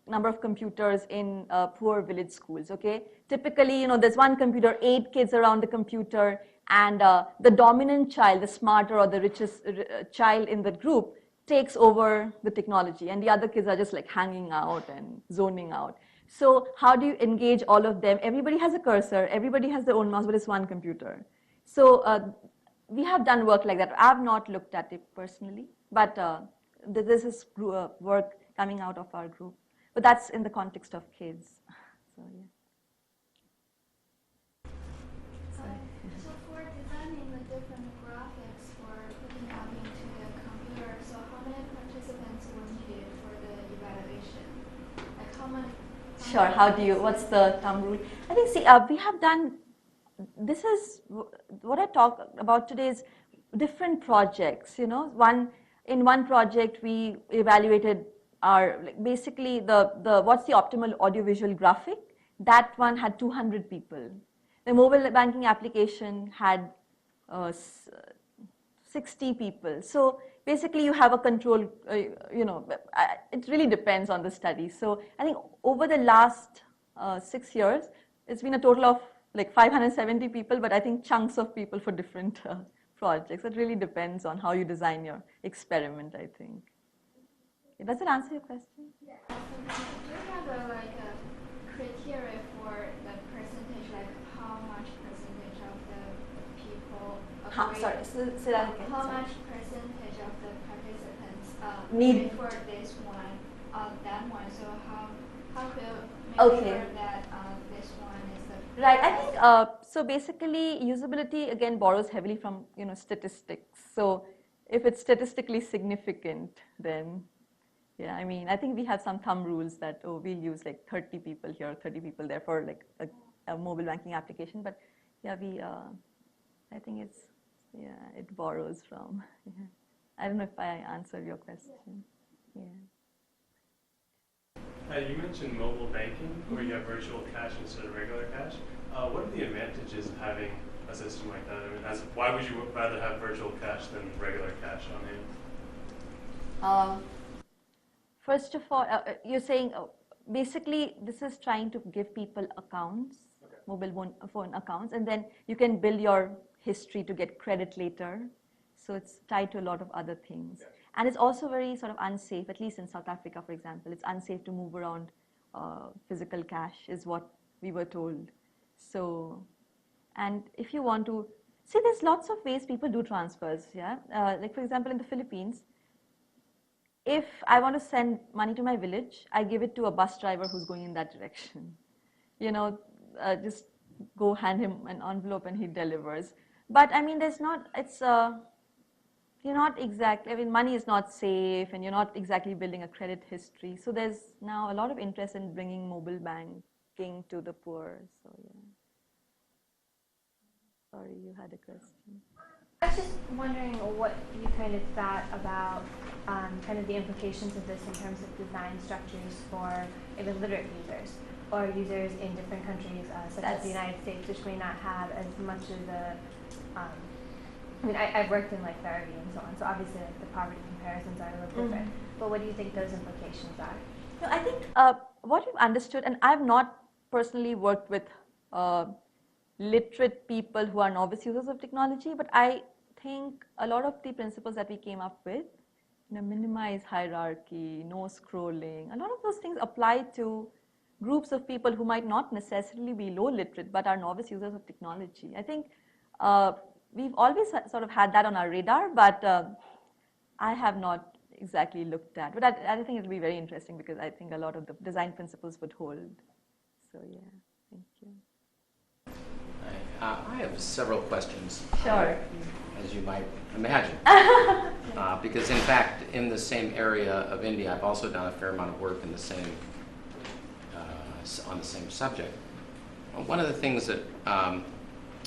number of computers in poor village schools, okay? Typically, you know, there's one computer, 8 kids around the computer, and the dominant child, the smarter or the richest child in the group, takes over the technology, and the other kids are just like hanging out and zoning out. So how do you engage all of them? Everybody has a cursor, everybody has their own mouse, but it's one computer. So we have done work like that. I've not looked at it personally, but this is work coming out of our group. But that's in the context of kids. So, yeah. So for designing the different graphics for putting up into the computer, so how many participants were needed for the evaluation? Like how many? Sure, how do you, what's the thumb rule? I think, see, we have done, this is, what I talk about today is different projects, you know. In one project, we evaluated our, like, basically what's the optimal audiovisual graphic. That one had 200 people. The mobile banking application had 60 people. So basically, you have a control, you know, it really depends on the study. So I think over the last 6 years, it's been a total of like 570 people, but I think chunks of people for different projects. It really depends on how you design your experiment, I think. Does it answer your question? Yeah. Do you have a criteria for the percentage, like how much percentage of the people agree? Sorry, say that again. How much percentage of the participants need for this one, that one? So how could you make okay. sure that this one is the right? I think so. Basically, usability again borrows heavily from, you know, statistics. So if it's statistically significant, then yeah, I mean, I think we have some thumb rules that, oh, we'll use like 30 people here, 30 people there for like a mobile banking application. But yeah, I think it's, yeah, it borrows from. Yeah. I don't know if I answered your question. Yeah. You mentioned mobile banking, where you have virtual cash instead of regular cash. What are the advantages of having a system like that? I mean, why would you rather have virtual cash than regular cash on hand? First of all, you're saying basically this is trying to give people accounts, okay, mobile phone accounts, and then you can build your history to get credit later. So it's tied to a lot of other things. Okay. And it's also very sort of unsafe, at least in South Africa, for example. It's unsafe to move around physical cash, is what we were told. So, and if you want to, see, there's lots of ways people do transfers, yeah? Like, for example, in the Philippines, if I want to send money to my village, I give it to a bus driver who's going in that direction. You know, just go hand him an envelope and he delivers. But I mean, there's not, it's, you're not exactly, I mean, money is not safe and you're not exactly building a credit history. So there's now a lot of interest in bringing mobile banking to the poor, so yeah. sorry, you had a question. I was just wondering what you kind of thought about kind of the implications of this in terms of design structures for even literate users or users in different countries, such as the United States, which may not have as much of the, I mean, I've worked in like therapy and so on, so obviously like, the poverty comparisons are a little different, but what do you think those implications are? No, I think what we've understood, and I've not personally worked with literate people who are novice users of technology, but I think a lot of the principles that we came up with, minimize hierarchy, no scrolling, a lot of those things apply to groups of people who might not necessarily be low literate but are novice users of technology. I think we've always sort of had that on our radar, but I have not exactly looked at. But I think it'll be very interesting because I think a lot of the design principles would hold. So yeah, thank you. I have several questions. Sure. As you might imagine. Because in fact, in the same area of India, I've also done a fair amount of work in the same, on the same subject. One of the things that, I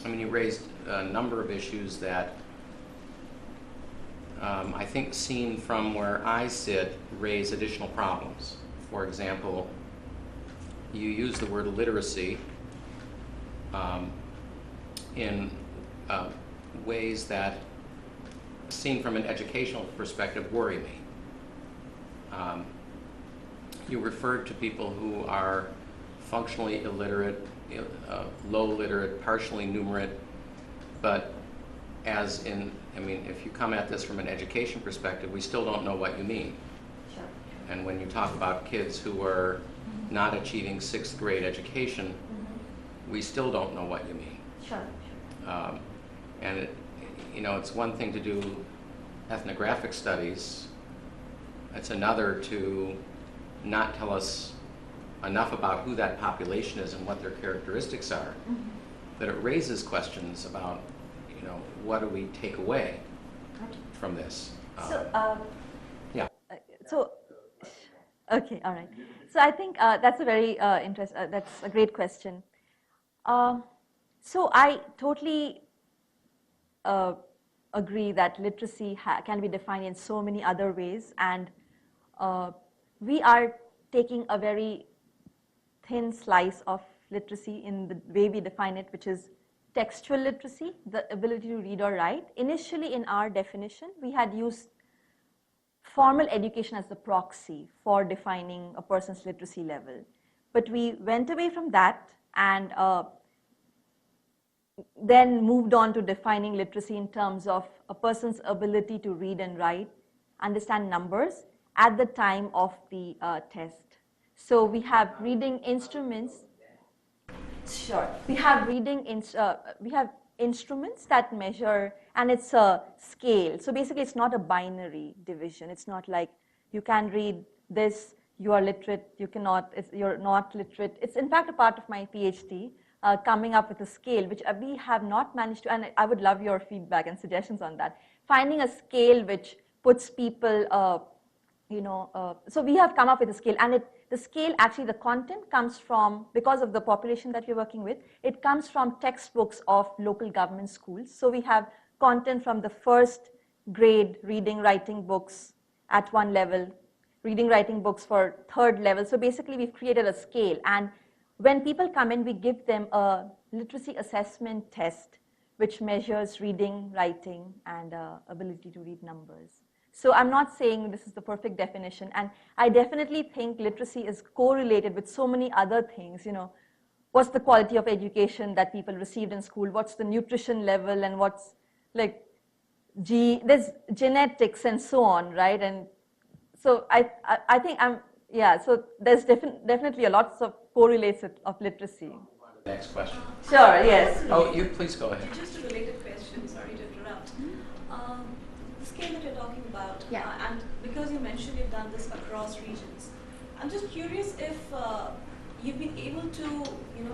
mean, you raised a number of issues that I think seen from where I sit raise additional problems. For example, you use the word illiteracy in ways that, seen from an educational perspective, worry me. You referred to people who are functionally illiterate, low literate, partially numerate, but as in, I mean, if you come at this from an education perspective, we still don't know what you mean. Sure. And when you talk about kids who are not achieving 6th grade education, we still don't know what you mean. Sure. And it, you know, it's one thing to do ethnographic studies. It's another to not tell us enough about who that population is and what their characteristics are, that it raises questions about, you know, what do we take away from this? Yeah. So, okay, all right. So I think that's a very that's a great question. So I totally agree that literacy can be defined in so many other ways, and we are taking a very thin slice of literacy in the way we define it, which is textual literacy, the ability to read or write. Initially in our definition, we had used formal education as the proxy for defining a person's literacy level. But we went away from that and then moved on to defining literacy in terms of a person's ability to read and write, understand numbers at the time of the test. So we have reading instruments. Sure. We have instruments that measure, and it's a scale. So basically, it's not a binary division. It's not like you can read this, you are literate, you cannot, you're not literate. It's in fact a part of my PhD, coming up with a scale, which we have not managed to, and I would love your feedback and suggestions on that. Finding a scale which puts people, so we have come up with a scale, and the scale, actually the content comes from, because of the population that we're working with, it comes from textbooks of local government schools. So we have content from the 1st grade reading, writing books at one level, reading, writing books for 3rd level. So basically we've created a scale, and when people come in, we give them a literacy assessment test which measures reading, writing, and ability to read numbers. So I'm not saying this is the perfect definition, and I definitely think literacy is correlated with so many other things. You know, what's the quality of education that people received in school? What's the nutrition level, and what's like there's genetics and so on, right? And so I think so there's definitely a lot of correlates of literacy. Next question. Sure. Yes. Oh, you please go ahead. Just a related question. Sorry to interrupt. The scale that you're talking about, and because you mentioned you've done this across regions, I'm just curious if you've been able to,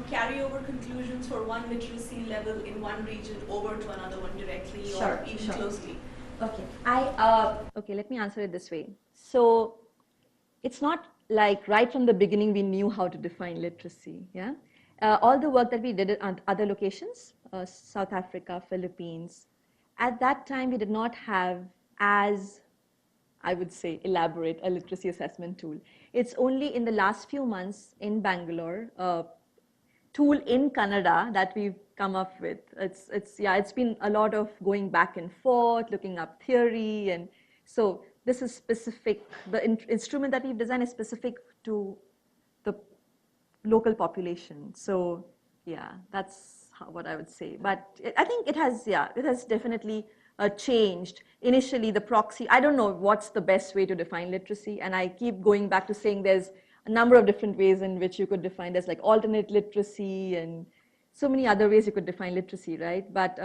carry over conclusions for one literacy level in one region over to another one directly or even closely. Okay. Okay. Let me answer it this way. So it's not like right from the beginning we knew how to define literacy. Yeah. All the work that we did at other locations, South Africa, Philippines. At that time, we did not have as, I would say, elaborate a literacy assessment tool. It's only in the last few months in Bangalore, a tool in Kannada that we've come up with. It's been a lot of going back and forth, looking up theory, and so this is specific. The instrument that we've designed is specific to the local population. So yeah, that's what I would say. But I think it has definitely changed. Initially, the proxy, I don't know what's the best way to define literacy, and I keep going back to saying there's a number of different ways in which you could define this, like alternate literacy and so many other ways you could define literacy, right? But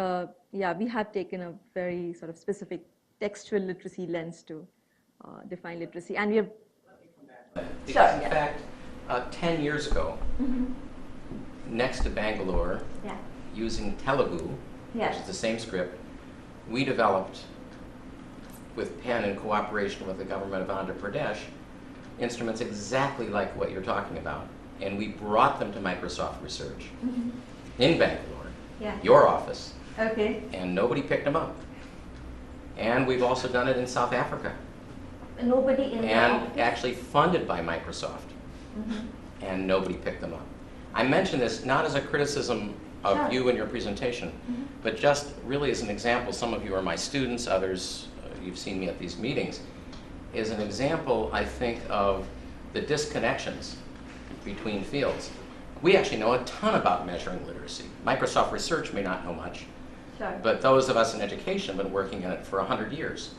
yeah, we have taken a very sort of specific textual literacy lens to define literacy, and we have. Because in fact, 10 years ago, next to Bangalore, using Telugu, which is the same script, we developed, with PEN in cooperation with the government of Andhra Pradesh, instruments exactly like what you're talking about. And we brought them to Microsoft Research in Bangalore, your office, and nobody picked them up. And we've also done it in South Africa. Nobody in and actually funded by Microsoft, and nobody picked them up. I mention this not as a criticism of you and your presentation, but just really as an example. Some of you are my students, others you've seen me at these meetings, is an example, I think, of the disconnections between fields. We actually know a ton about measuring literacy. Microsoft Research may not know much, but those of us in education have been working in it for 100 years.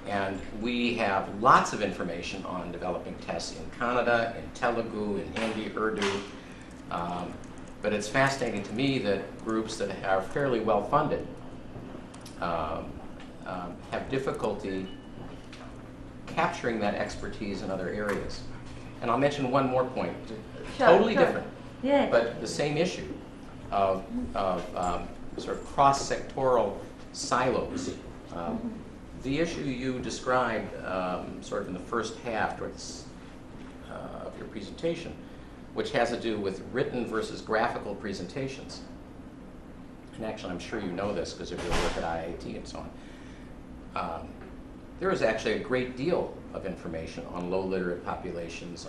And we have lots of information on developing tests in Kannada, in Telugu, in Hindi, Urdu. But it's fascinating to me that groups that are fairly well funded have difficulty capturing that expertise in other areas. And I'll mention one more point, totally different, but the same issue of sort of cross-sectoral silos. The issue you described sort of in the first half towards, of your presentation, which has to do with written versus graphical presentations. And actually, I'm sure you know this because of your work at IIT and so on. There is actually a great deal of information on low literate populations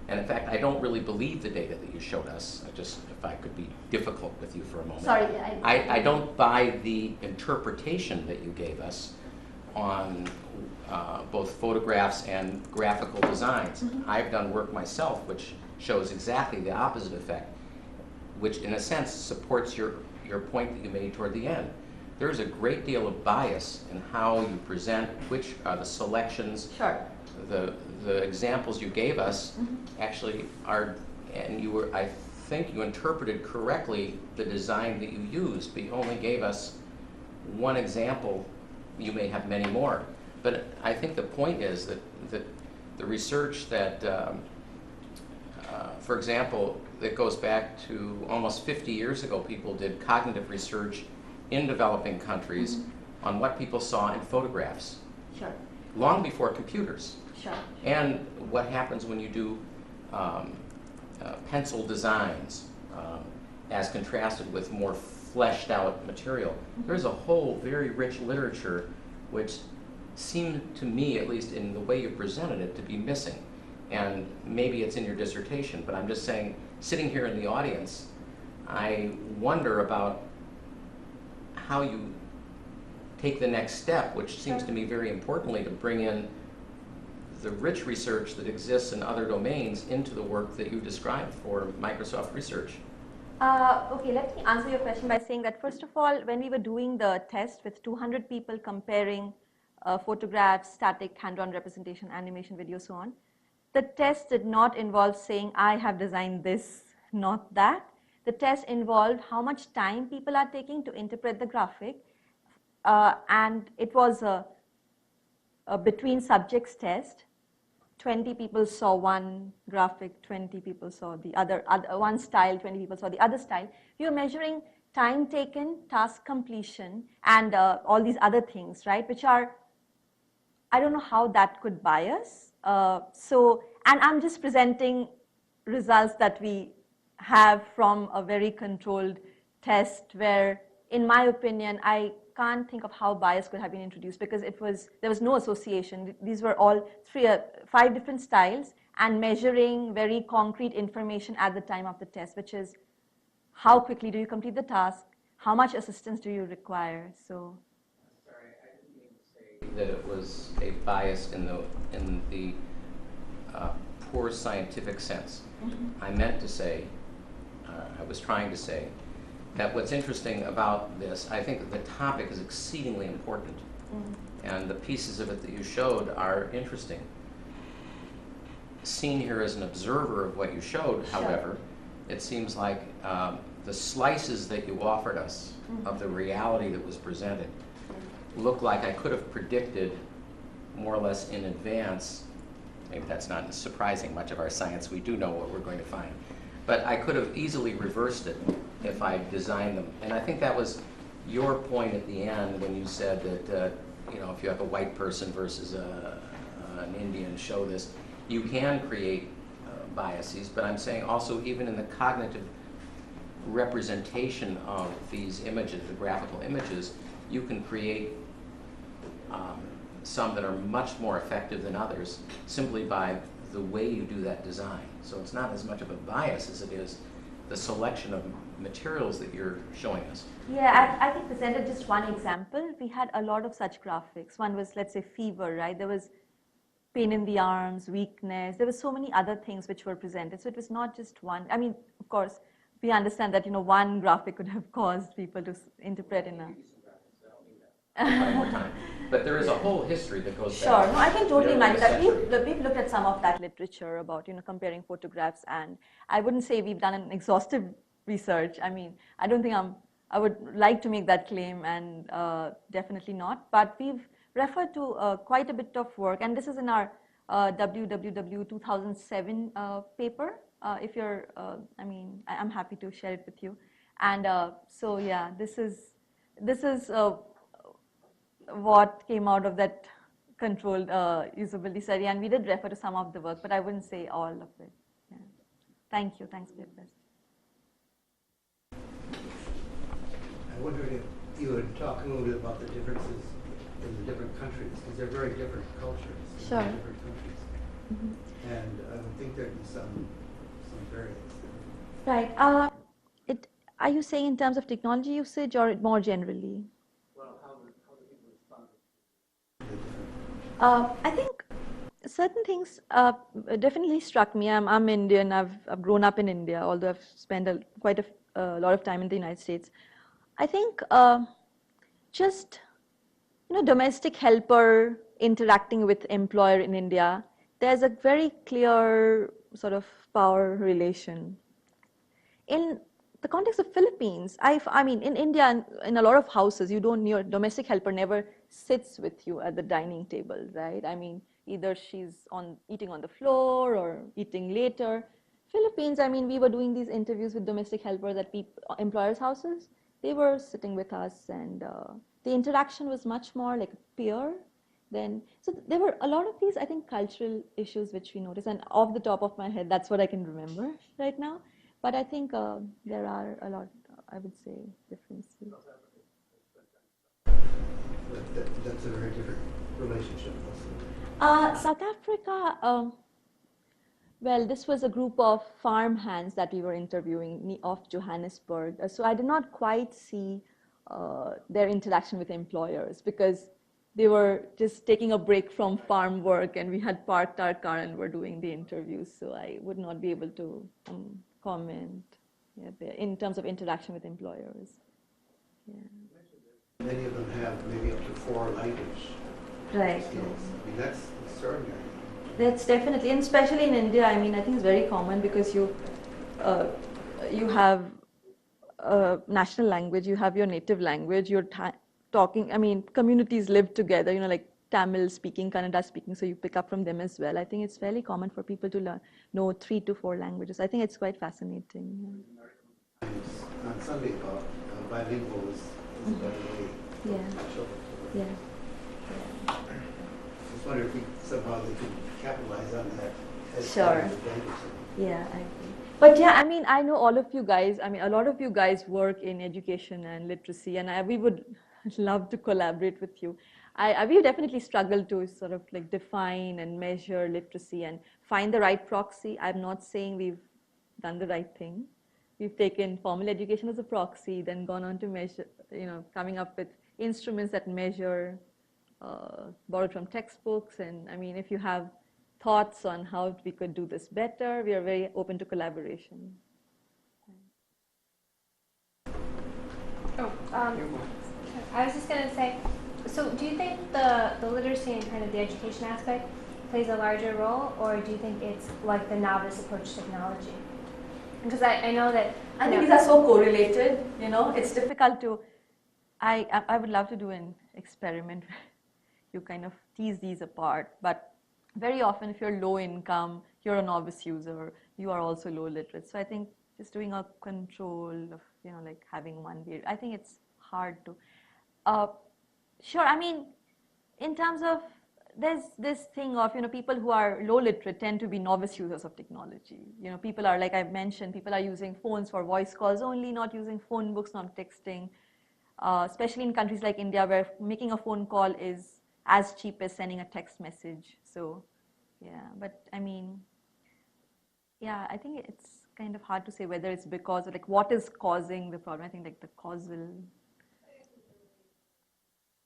and in fact, I don't really believe the data that you showed us. If I could be difficult with you for a moment. Sorry. I don't buy the interpretation that you gave us on both photographs and graphical designs. I've done work myself which shows exactly the opposite effect, which in a sense supports your point that you made toward the end. There's a great deal of bias in how you present, which are the selections. The examples you gave us actually are, and I think you interpreted correctly the design that you used, but you only gave us one example. You may have many more. But I think the point is that the research that, for example, that goes back to almost 50 years ago, people did cognitive research in developing countries on what people saw in photographs. Long before computers. And what happens when you do pencil designs as contrasted with more fleshed out material. There's a whole very rich literature which seemed to me, at least in the way you presented it, to be missing. And maybe it's in your dissertation, but I'm just saying, sitting here in the audience, I wonder about how you take the next step, which seems to me very importantly to bring in the rich research that exists in other domains into the work that you described for Microsoft Research. Okay, let me answer your question by saying that first of all, when we were doing the test with 200 people comparing photographs, static, hand-drawn representation, animation, video, so on, the test did not involve saying, I have designed this, not that. The test involved how much time people are taking to interpret the graphic, and it was a between subjects test. 20 people saw one graphic, 20 people saw the other one style, 20 people saw the other style. We were measuring time taken, task completion, and all these other things, right, which are, I don't know how that could bias. And I'm just presenting results that we have from a very controlled test where, in my opinion, I can't think of how bias could have been introduced because there was no association. These were all 5 different styles and measuring very concrete information at the time of the test, which is how quickly do you complete the task, how much assistance do you require. So, sorry, I didn't mean to say that it was a bias in the poor scientific sense. mm-hmm. I meant to say, I was trying to say, that what's interesting about this, I think that the topic is exceedingly important, and the pieces of it that you showed are interesting. Seen here as an observer of what you showed, however, it seems like the slices that you offered us of the reality that was presented look like I could have predicted more or less in advance. Maybe that's not surprising, much of our science, we do know what we're going to find. But I could have easily reversed it if I designed them. And I think that was your point at the end when you said that, you know, if you have a white person versus an Indian, show this, you can create biases, but I'm saying also even in the cognitive representation of these images, the graphical images, you can create some that are much more effective than others simply by the way you do that design. So it's not as much of a bias as it is the selection of materials that you're showing us. Yeah, I think presented just one example. We had a lot of such graphics. One was, let's say, fever, right? There was pain in the arms, weakness. There were so many other things which were presented. So it was not just one. I mean, of course, we understand that, you know, one graphic could have caused people to interpret in a... More time. But there is a whole history that goes Sure, back. no, I can totally imagine that. Century. We've looked at some of that literature about, you know, comparing photographs, and I wouldn't say we've done an exhaustive research. I mean, I don't think I would like to make that claim, and definitely not. But we've referred to quite a bit of work, and this is in our WWW 2007 paper. If you're, I mean, I'm happy to share it with you. And so, yeah, this is what came out of that controlled usability study, and we did refer to some of the work, but I wouldn't say all of it. Yeah. Thank you. Thanks for your question. I wondered if you would talk a little bit about the differences in the different countries, because they're very different cultures in Sure. different countries. Mm-hmm. And I would think there'd be some variance there. Right. Are you saying in terms of technology usage or more generally? Well, how do people respond to the different? I think certain things definitely struck me. I'm Indian. I've grown up in India, although I've spent quite a lot of time in the United States. I think just, you know, domestic helper interacting with employer in India, there's a very clear sort of power relation. In the context of Philippines, I mean, in India, in a lot of houses, your domestic helper never sits with you at the dining table, right? I mean, either she's eating on the floor or eating later. Philippines, I mean, we were doing these interviews with domestic helpers at employers' houses. They were sitting with us, and the interaction was much more like a peer. So there were a lot of these, I think, cultural issues which we noticed, and off the top of my head, that's what I can remember right now. But I think there are a lot, I would say, differences. That's a very different relationship. South Africa, well, this was a group of farm hands that we were interviewing of Johannesburg. So I did not quite see their interaction with employers, because they were just taking a break from farm work, and we had parked our car and were doing the interviews. So I would not be able to comment in terms of interaction with employers. Yeah. Many of them have maybe up to 4 language Right. skills. I mean, that's extraordinary. That's definitely, and especially in India, I mean, I think it's very common, because you have national language, you have your native language, you're talking, I mean, communities live together, you know, like Tamil speaking, Kannada speaking, so you pick up from them as well. I think it's fairly common for people to know 3 to 4 languages. I think it's quite fascinating. Yeah. On Sunday about bilingual is a better way Yeah. for children to learn. Yeah. I just wonder if somehow they could capitalize on that as Sure. part of the language. Yeah, I agree. But yeah, I mean, I know all of you guys, I mean, a lot of you guys work in education and literacy, and we would love to collaborate with you. We've definitely struggled to sort of like define and measure literacy and find the right proxy. I'm not saying we've done the right thing. We've taken formal education as a proxy, then gone on to measure, coming up with instruments that measure, borrowed from textbooks. And I mean, if you have thoughts on how we could do this better, we are very open to collaboration. Oh, I was just going to say, so do you think the literacy and kind of the education aspect plays a larger role, or do you think it's like the novice approach to technology? Because I know that I think these are so correlated, it's difficult to, I would love to do an experiment where you kind of tease these apart, but very often if you're low income, you're a novice user, you are also low literate. So I think just doing a control of, like having one period, I think it's hard to, sure, I mean, in terms of, there's this thing of, people who are low literate tend to be novice users of technology. People are, like I mentioned, people are using phones for voice calls only, not using phone books, not texting, especially in countries like India where making a phone call is as cheap as sending a text message. So, yeah, but I mean, yeah, I think it's kind of hard to say whether it's because of, like, what is causing the problem. I think, like, the causal.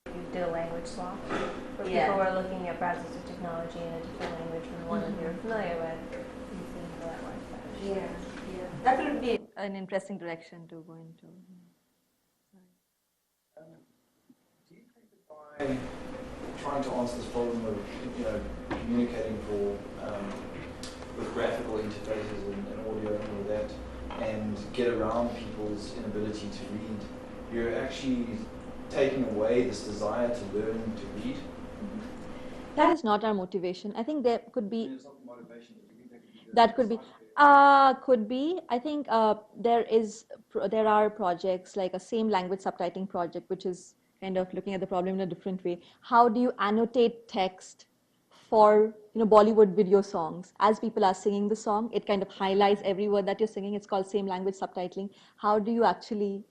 You did a language swap, where Yeah. people were looking at browsers of technology in a different language from the one that you're familiar with. You see how that works out. Yeah. That would be an interesting direction to go into. Do you think that by trying to answer this problem of communicating with graphical interfaces and audio and all of that, and get around people's inability to read, you're actually taking away this desire to learn to read? That is not our motivation. I think there could be. It's not the motivation. Do you think That could be. Could be. I think there are projects like a same language subtitling project, which is kind of looking at the problem in a different way. How do you annotate text for Bollywood video songs? As people are singing the song, it kind of highlights every word that you're singing. It's called same language subtitling. How do you actually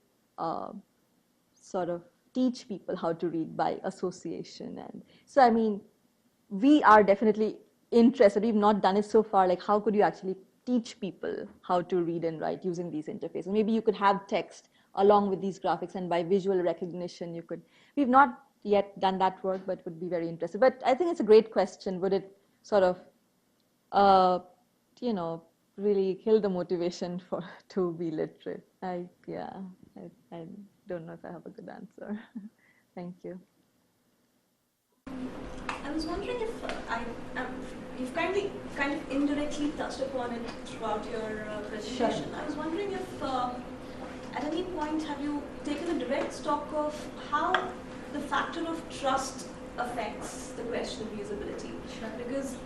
sort of teach people how to read by association? And so, I mean, we are definitely interested. We've not done it so far. Like, how could you actually teach people how to read and write using these interfaces? Maybe you could have text along with these graphics, and by visual recognition, you could. We've not yet done that work, but would be very interested. But I think it's a great question. Would it sort of, really kill the motivation to be literate? I don't know if I have a good answer. Thank you. I was wondering if you've kind of indirectly touched upon it throughout your presentation. Sure. I was wondering if at any point have you taken a direct stock of how the factor of trust affects the question of usability? Sure. Because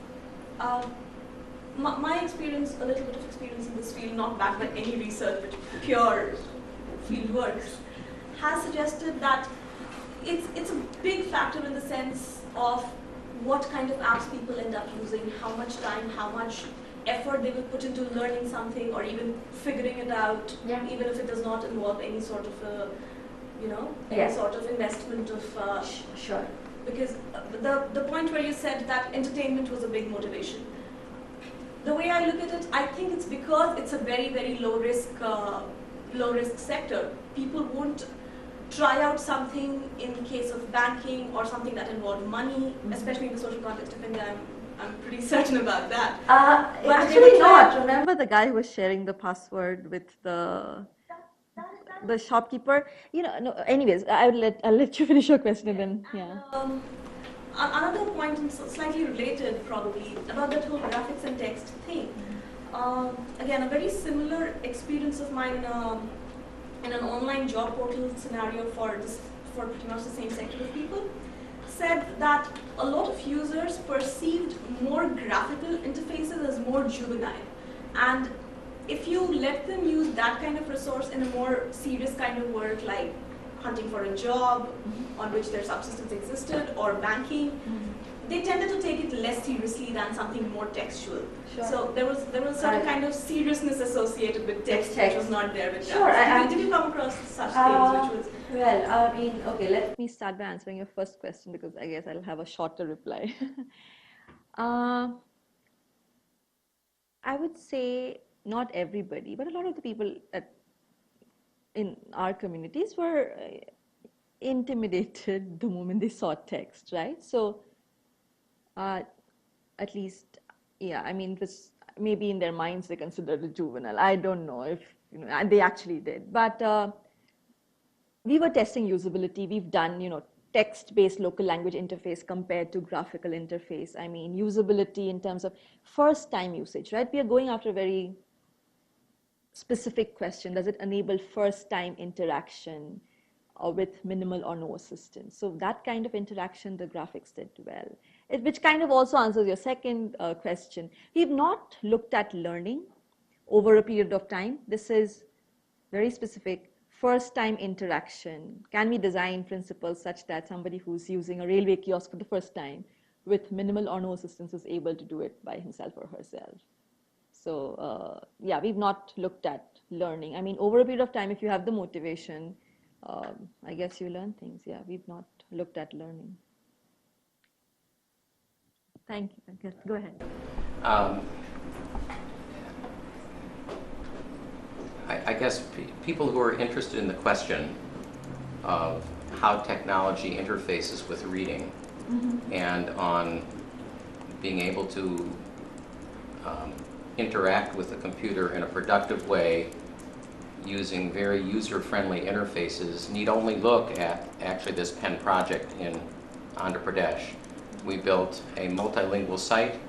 my experience, a little bit of experience in this field, not backed by any research, but pure field works, has suggested that it's a big factor in the sense of what kind of apps people end up using, how much time, how much effort they will put into learning something or even figuring it out, even if it does not involve any sort of any sort of investment of Sure. Because the point where you said that entertainment was a big motivation, the way I look at it, I think it's because it's a very, very low risk sector. People won't try out something in case of banking or something that involved money, especially in the social context of India. I'm pretty certain about that. But actually not. Remember the guy who was sharing the password with the shopkeeper? No, anyways, I'll let you finish your question and then, Another point, and slightly related probably, about that whole graphics and text thing. Again, a very similar experience of mine in an online job portal scenario for pretty much the same sector of people, said that a lot of users perceived more graphical interfaces as more juvenile. And if you let them use that kind of resource in a more serious kind of work, like hunting for a job on which their subsistence existed, or banking, they tended to take it less seriously than something more textual. Sure. So there was certain kind of seriousness associated with text, which was not there with sure. Did you come across such things, which was? Well, I mean, okay, let me start by answering your first question because I guess I'll have a shorter reply. I would say not everybody, but a lot of the people in our communities were intimidated the moment they saw text, right? So at least, yeah, I mean, it was maybe in their minds they considered it juvenile. I don't know if, you know, they actually did. But we were testing usability. We've done, you know, text-based local language interface compared to graphical interface. I mean, usability in terms of first-time usage, right? We are going after a very specific question. Does it enable first-time interaction with minimal or no assistance? So that kind of interaction, the graphics did well. Which kind of also answers your second question. We've not looked at learning over a period of time. This is very specific. First-time interaction. Can we design principles such that somebody who's using a railway kiosk for the first time with minimal or no assistance is able to do it by himself or herself? So yeah, we've not looked at learning. I mean, over a period of time, if you have the motivation, I guess you learn things. Yeah, we've not looked at learning. Thank you. Go ahead. I guess people who are interested in the question of how technology interfaces with reading and on being able to interact with the computer in a productive way using very user-friendly interfaces need only look at actually this pen project in Andhra Pradesh. We built a multilingual site.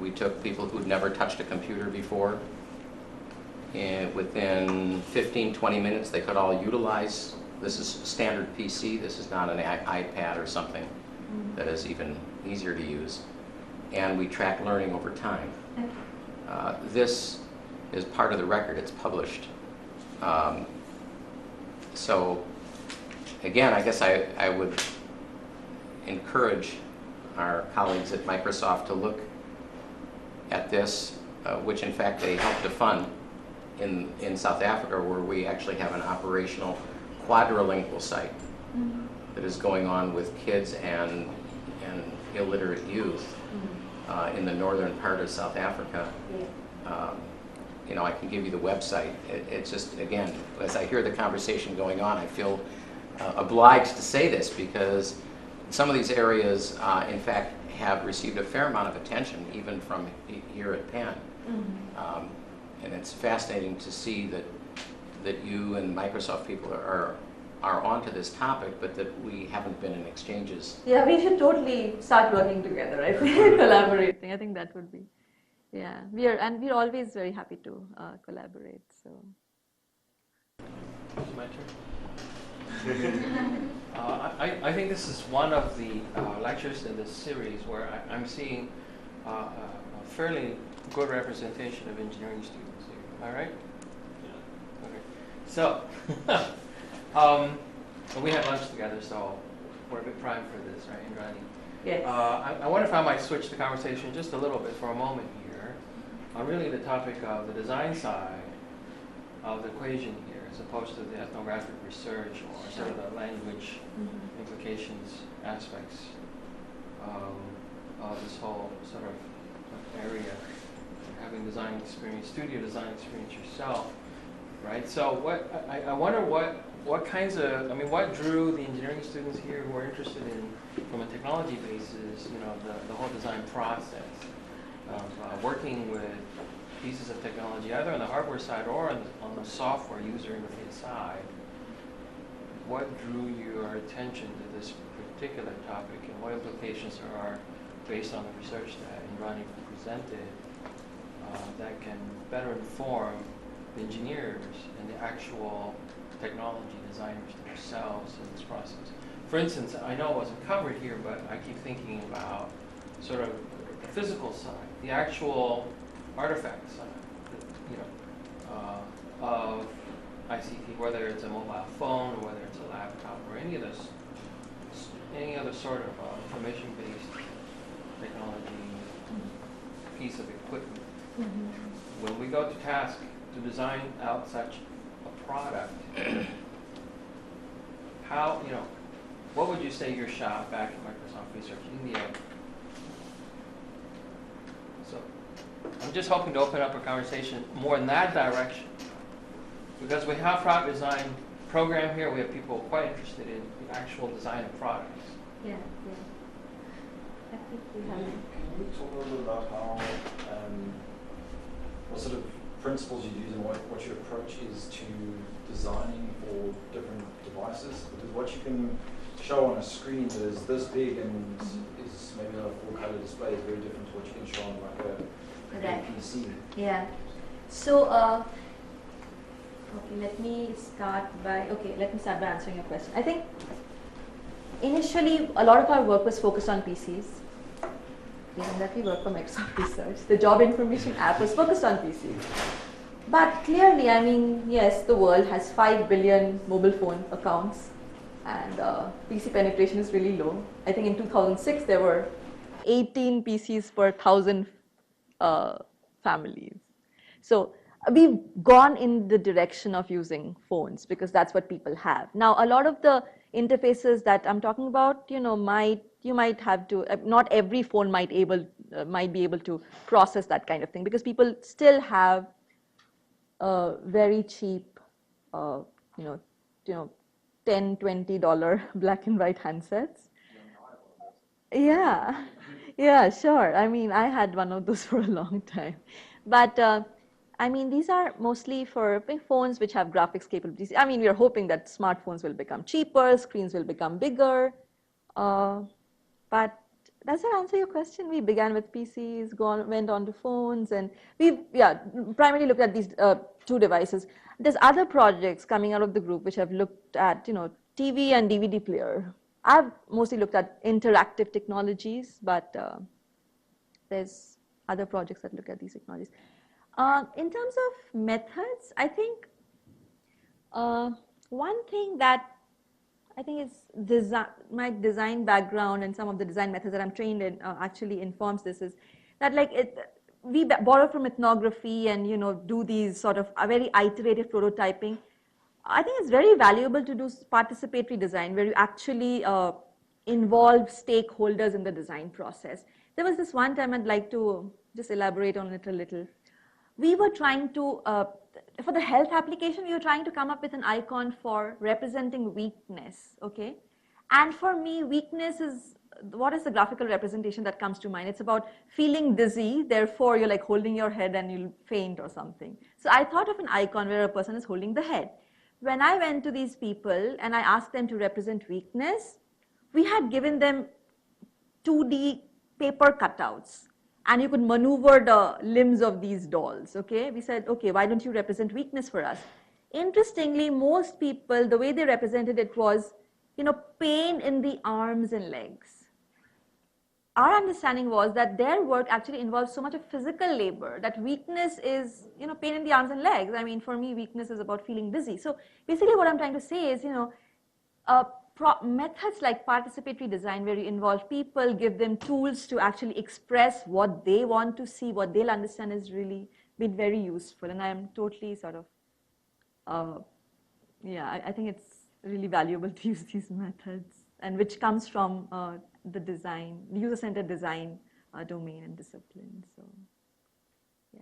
We took people who'd never touched a computer before. And within 15, 20 minutes, they could all utilize, this is standard PC, this is not an iPad or something that is even easier to use. And we track learning over time. This is part of the record, it's published. So again, I guess I would encourage our colleagues at Microsoft to look at this, which in fact they helped to fund in South Africa, where we actually have an operational quadrilingual site that is going on with kids and illiterate youth in the northern part of South Africa. You know, I can give you the website. It's just, again, as I hear the conversation going on, I feel obliged to say this because some of these areas, in fact, have received a fair amount of attention, even from here at Penn. And it's fascinating to see that you and Microsoft people are onto this topic, but that we haven't been in exchanges. Yeah, we should totally start working together, I think, collaborating. I think that would be, yeah. We're always very happy to collaborate. So. My turn. I think this is one of the lectures in this series where I'm seeing a fairly good representation of engineering students here. Am I right? Yeah. Okay. So, we had lunch together, so we're a bit primed for this, right, Indrani? Yes. I wonder if I might switch the conversation just a little bit for a moment here on really the topic of the design side of the equation here, as opposed to the ethnographic research or sort of the language implications aspects of this whole sort of area. Having design experience, studio design experience yourself, right? So I wonder what kinds of, I mean, what drew the engineering students here who are interested in, from a technology basis, you know, the whole design process of working with pieces of technology, either on the hardware side or on the software user interface side. What drew your attention to this particular topic, and what implications there are based on the research that Indrani presented that can better inform the engineers and the actual technology designers themselves in this process? For instance, I know it wasn't covered here, but I keep thinking about sort of the physical side, the actual artifact side, you know, of ICT, whether it's a mobile phone or whether it's a laptop or any other sort of information-based piece of equipment. When we go to task to design out such a product, how, what would you say your shop back at Microsoft Research India? So I'm just hoping to open up a conversation more in that direction. Because we have product design program here, we have people quite interested in the actual design of products. Yeah. I think we have. Can you talk a little bit about how, what sort of principles you use and what your approach is to designing for different devices? Because what you can show on a screen that is this big and is maybe not a full-color display is very different to what you can show on like a PC. Yeah. So, okay, let me start by answering your question. I think initially a lot of our work was focused on PCs. Given that we work for Microsoft Research, the job information app was focused on PCs. But clearly, I mean, yes, the world has 5 billion mobile phone accounts, and PC penetration is really low. I think in 2006 there were 18 PCs per 1,000 families. So we've gone in the direction of using phones because that's what people have. Now, a lot of the interfaces that I'm talking about, you might have to, not every phone might be able to process that kind of thing because people still have very cheap, $10, $20 black and white handsets. Yeah, sure. I mean, I had one of those for a long time. But I mean, these are mostly for big phones which have graphics capabilities. I mean, we are hoping that smartphones will become cheaper, screens will become bigger. But does that answer your question? We began with PCs, went on to phones, and we've primarily looked at these two devices. There's other projects coming out of the group which have looked at TV and DVD player. I've mostly looked at interactive technologies, but there's other projects that look at these technologies. In terms of methods, I think one thing that I think is my design background and some of the design methods that I'm trained in actually informs this is that we borrow from ethnography and do these sort of a very iterative prototyping. I think it's very valuable to do participatory design where you actually involve stakeholders in the design process. There was this one time I'd like to just elaborate on it a little. We were trying to, for the health application, we were trying to come up with an icon for representing weakness, okay? And for me, weakness is, what is the graphical representation that comes to mind? It's about feeling dizzy, therefore you're like holding your head and you'll faint or something. So I thought of an icon where a person is holding the head. When I went to these people and I asked them to represent weakness, we had given them 2D paper cutouts. And you could maneuver the limbs of these dolls, okay? We said, okay, why don't you represent weakness for us? Interestingly, most people, the way they represented it was, pain in the arms and legs. Our understanding was that their work actually involves so much of physical labor that weakness is, pain in the arms and legs. I mean, for me, weakness is about feeling dizzy. So basically what I'm trying to say is, methods like participatory design where you involve people, give them tools to actually express what they want to see, what they'll understand has really been very useful. And I'm totally sort of, I think it's really valuable to use these methods and which comes from the design, user-centered design domain and discipline. So, yeah.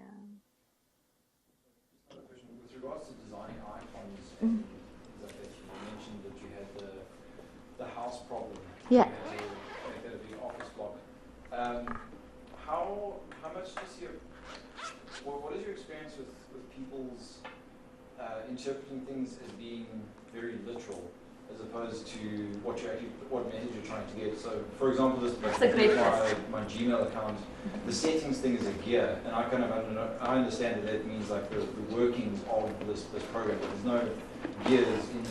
Just another question. With regards to designing icons, and you mentioned that you had the house problem. Yeah. You had to make that a big office block. How much do you see, what is your experience with people's interpreting things as being very literal as opposed to what message you're trying to get? So, for example, my Gmail account, the settings thing is a gear, and I kind of I understand that means like the workings of this program, but there's no gears in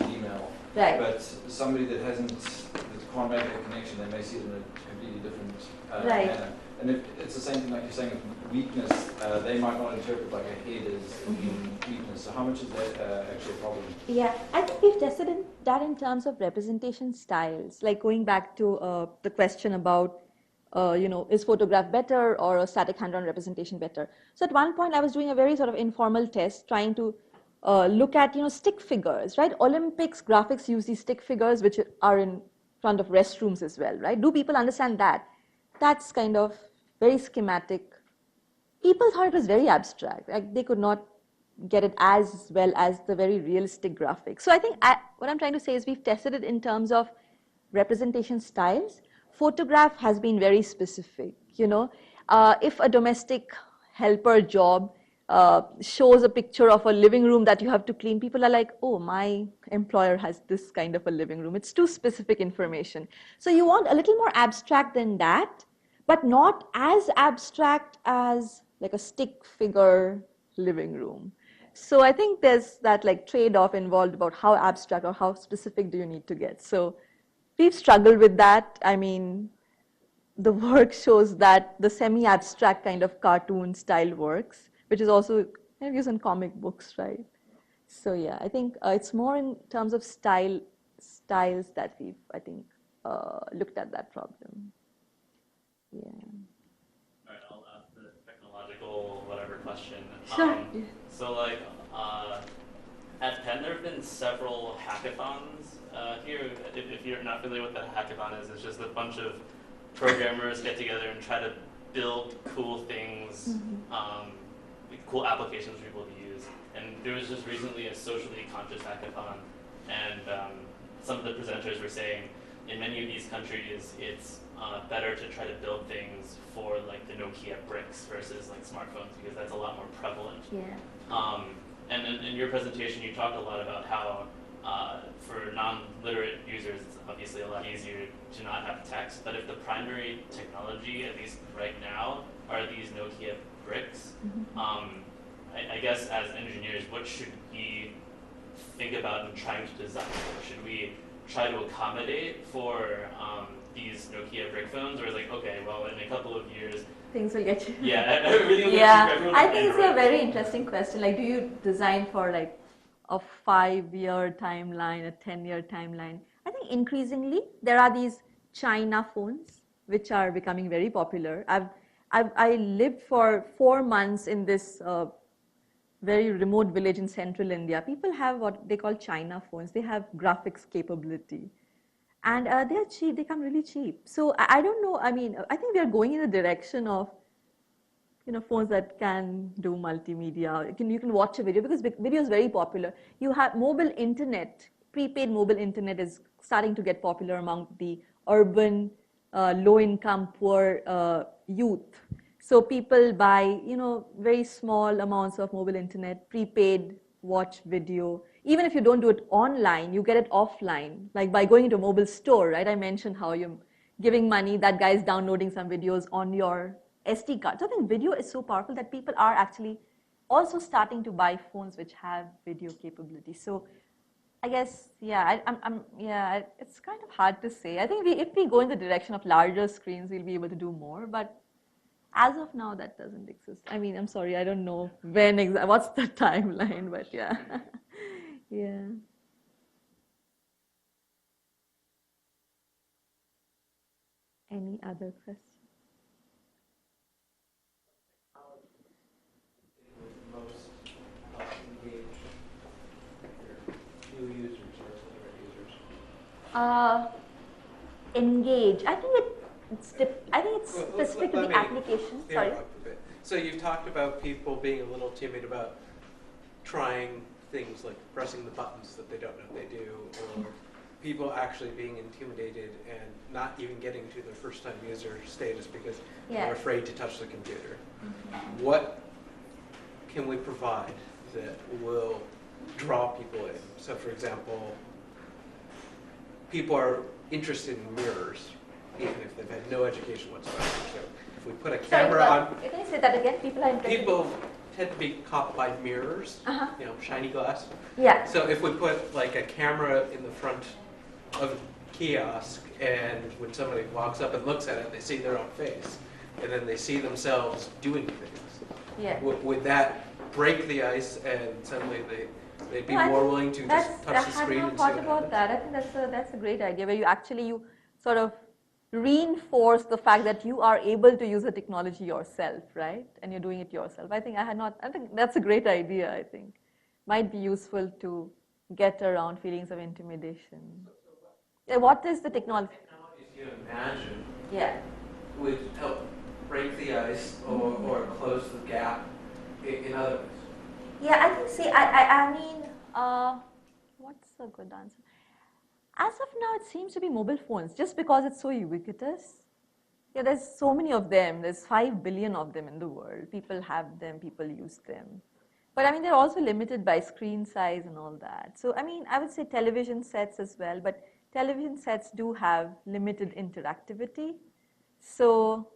Gmail. Right. But somebody that can't make a connection, they may see it in a completely different manner. And if it's the same thing like you're saying with weakness, they might not interpret like a head as being weakness. So how much is that actually a problem? Yeah, I think we've tested that in terms of representation styles. Like going back to the question about is photograph better or a static hand-drawn representation better? So at one point I was doing a very sort of informal test trying to look at, stick figures, right? Olympics graphics use these stick figures which are in front of restrooms as well, right? Do people understand that? That's kind of very schematic. People thought it was very abstract. Like they could not get it as well as the very realistic graphics. So I think what I'm trying to say is we've tested it in terms of representation styles. Photograph has been very specific. If a domestic helper job shows a picture of a living room that you have to clean, people are like, oh, my employer has this kind of a living room. It's too specific information. So you want a little more abstract than that, but not as abstract as like a stick figure living room. So I think there's that like trade-off involved about how abstract or how specific do you need to get. So we've struggled with that. I mean, the work shows that the semi-abstract kind of cartoon style works, which is also kind of used in comic books, right? So yeah, I think it's more in terms of styles that we've, I think, looked at that problem. Yeah. All right, I'll ask the technological whatever question. Sure. So like, at Penn, there have been several hackathons. Here, if you're not familiar with what a hackathon is, it's just a bunch of programmers get together and try to build cool things, cool applications for people to use. And there was just recently a socially conscious hackathon, and some of the presenters were saying in many of these countries, it's better to try to build things for like the Nokia bricks versus like smartphones because that's a lot more prevalent. Yeah. And in your presentation, you talked a lot about how for non-literate users, it's obviously a lot easier to not have text. But if the primary technology, at least right now, are these Nokia bricks, I guess as engineers, what should we think about in trying to design for? Should we try to accommodate for these Nokia brick phones, or is it like, okay, well, in a couple of years, things will get you. Yeah, everything will yeah. get you. I think it's a very interesting question. Like, do you design for like a 5-year timeline, a 10-year timeline? I think increasingly there are these China phones which are becoming very popular. I lived for 4 months in this very remote village in central India. People have what they call China phones. They have graphics capability. And they're cheap, they come really cheap. So I don't know, I mean, I think we are going in the direction of, phones that can do multimedia. You can watch a video because video is very popular. You have mobile internet, prepaid mobile internet is starting to get popular among the urban, low-income, poor youth. So people buy, very small amounts of mobile internet, prepaid, watch video. Even if you don't do it online, you get it offline, like by going into a mobile store, right? I mentioned how you're giving money, that guy is downloading some videos on your SD card. So I think video is so powerful that people are actually also starting to buy phones which have video capability. So I guess, yeah, it's kind of hard to say. I think if we go in the direction of larger screens, we'll be able to do more, but as of now, that doesn't exist. I mean, I'm sorry, I don't know what's the timeline, but yeah. Yeah. Any other questions? Most engaged new users or literate users? Engage. I think it's specific to the application. Sorry. So you've talked about people being a little timid about trying things like pressing the buttons that they don't know they do, or people actually being intimidated and not even getting to their first-time user status because they're afraid to touch the computer. What can we provide that will draw people in? So for example, people are interested in mirrors, even if they've had no education whatsoever. So if we put a camera on... Can you say that again? People are interested. People tend to be caught by mirrors, shiny glass. Yeah. So if we put like a camera in the front of a kiosk, and when somebody walks up and looks at it, they see their own face, and then they see themselves doing things. Yeah. Would that break the ice, and suddenly they'd be more willing to just touch the screen and see what happens? I hadn't thought about that. I think that's a great idea, where you sort of reinforce the fact that you are able to use the technology yourself, right? And you're doing it yourself. I think that's a great idea, I think. Might be useful to get around feelings of intimidation. What is the technology? Technologies you imagine would help break the ice or close the gap in other ways? Yeah, I think, see, I mean, what's a good answer? As of now, it seems to be mobile phones, just because it's so ubiquitous. Yeah, there's so many of them. There's 5 billion of them in the world. People have them, people use them. But I mean, they're also limited by screen size and all that. So, I mean, I would say television sets as well, but television sets do have limited interactivity. So,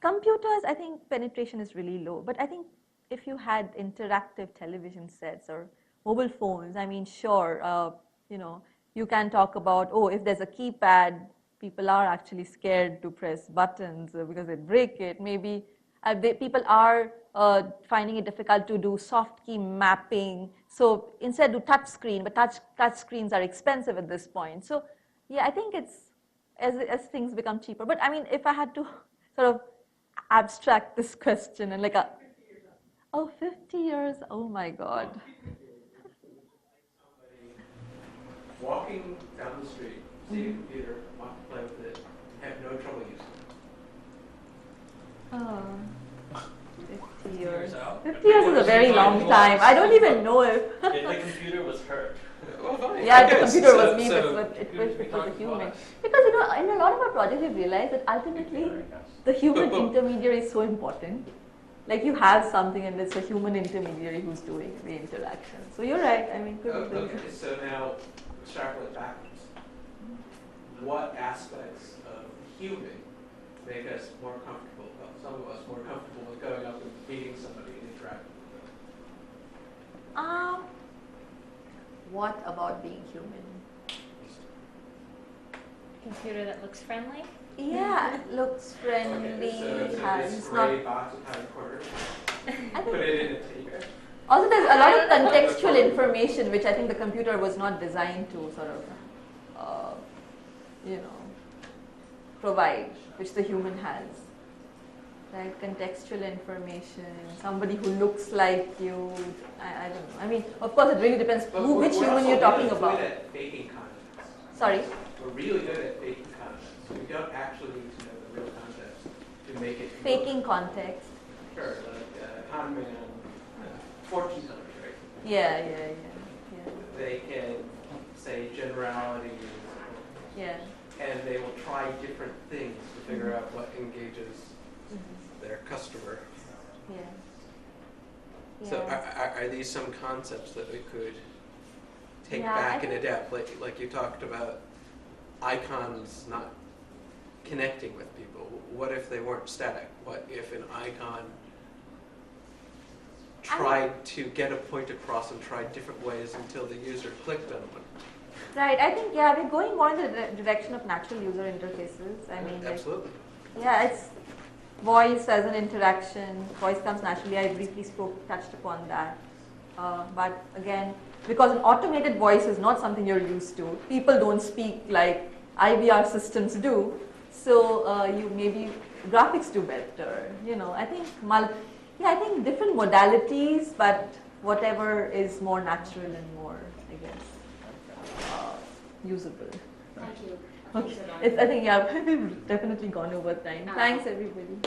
computers, I think penetration is really low. But I think if you had interactive television sets or mobile phones, I mean, sure, you know, you can talk about, oh, if there's a keypad, people are actually scared to press buttons because they break it. Maybe people are finding it difficult to do soft key mapping. So instead do touch screen, but touch screens are expensive at this point. So yeah, I think it's as things become cheaper. But I mean, if I had to sort of abstract this question and like 50 years, oh my God. Walking down the street, see a computer, want to play with it, have no trouble using it. 50 years. out. 50 years is a very long time. I don't even know if. If the computer was her. Yeah, the computer was me, but it was a human. Because, you know, in a lot of our projects, we've realized that ultimately the human intermediary is so important. Like you have something and it's a human intermediary who's doing the interaction. So you're right. I mean, Okay, so now extrapolate backwards. What aspects of human make us more comfortable, well, some of us more comfortable with going up and meeting somebody and interacting with them? What about being human? Computer that looks friendly? Yeah, it looks friendly. Okay, so has this not. gray box behind the corner, put it in a tape. Also, there's a lot of contextual information which I think the computer was not designed to sort of, you know, provide, which the human has. Right? Contextual information, somebody who looks like you. I don't know. I mean, of course, it really depends which human you're talking about. We're really good at faking context. Sorry? We're really good at faking context. We don't actually need to know the real context to make it. Faking context. Sure, like economy and fortune tellers, right? Yeah. They can say generalities. Yeah. And they will try different things to figure out what engages their customer. Yeah. So are these some concepts that we could take Yeah, back and adapt? Like you talked about icons not connecting with people. What if they weren't static? What if an icon tried to get a point across and tried different ways until the user clicked on one? Right. I think, yeah, we're going more in the direction of natural user interfaces. I mean, absolutely. Like, yeah, it's voice as an interaction. Voice comes naturally. I briefly touched upon that. But again, because an automated voice is not something you're used to. People don't speak like IVR systems do. So you maybe graphics do better. You know, I think I think different modalities, but whatever is more natural and more, I guess, usable. Thank you. Okay. I think, yeah, we've definitely gone over time. Thanks, everybody.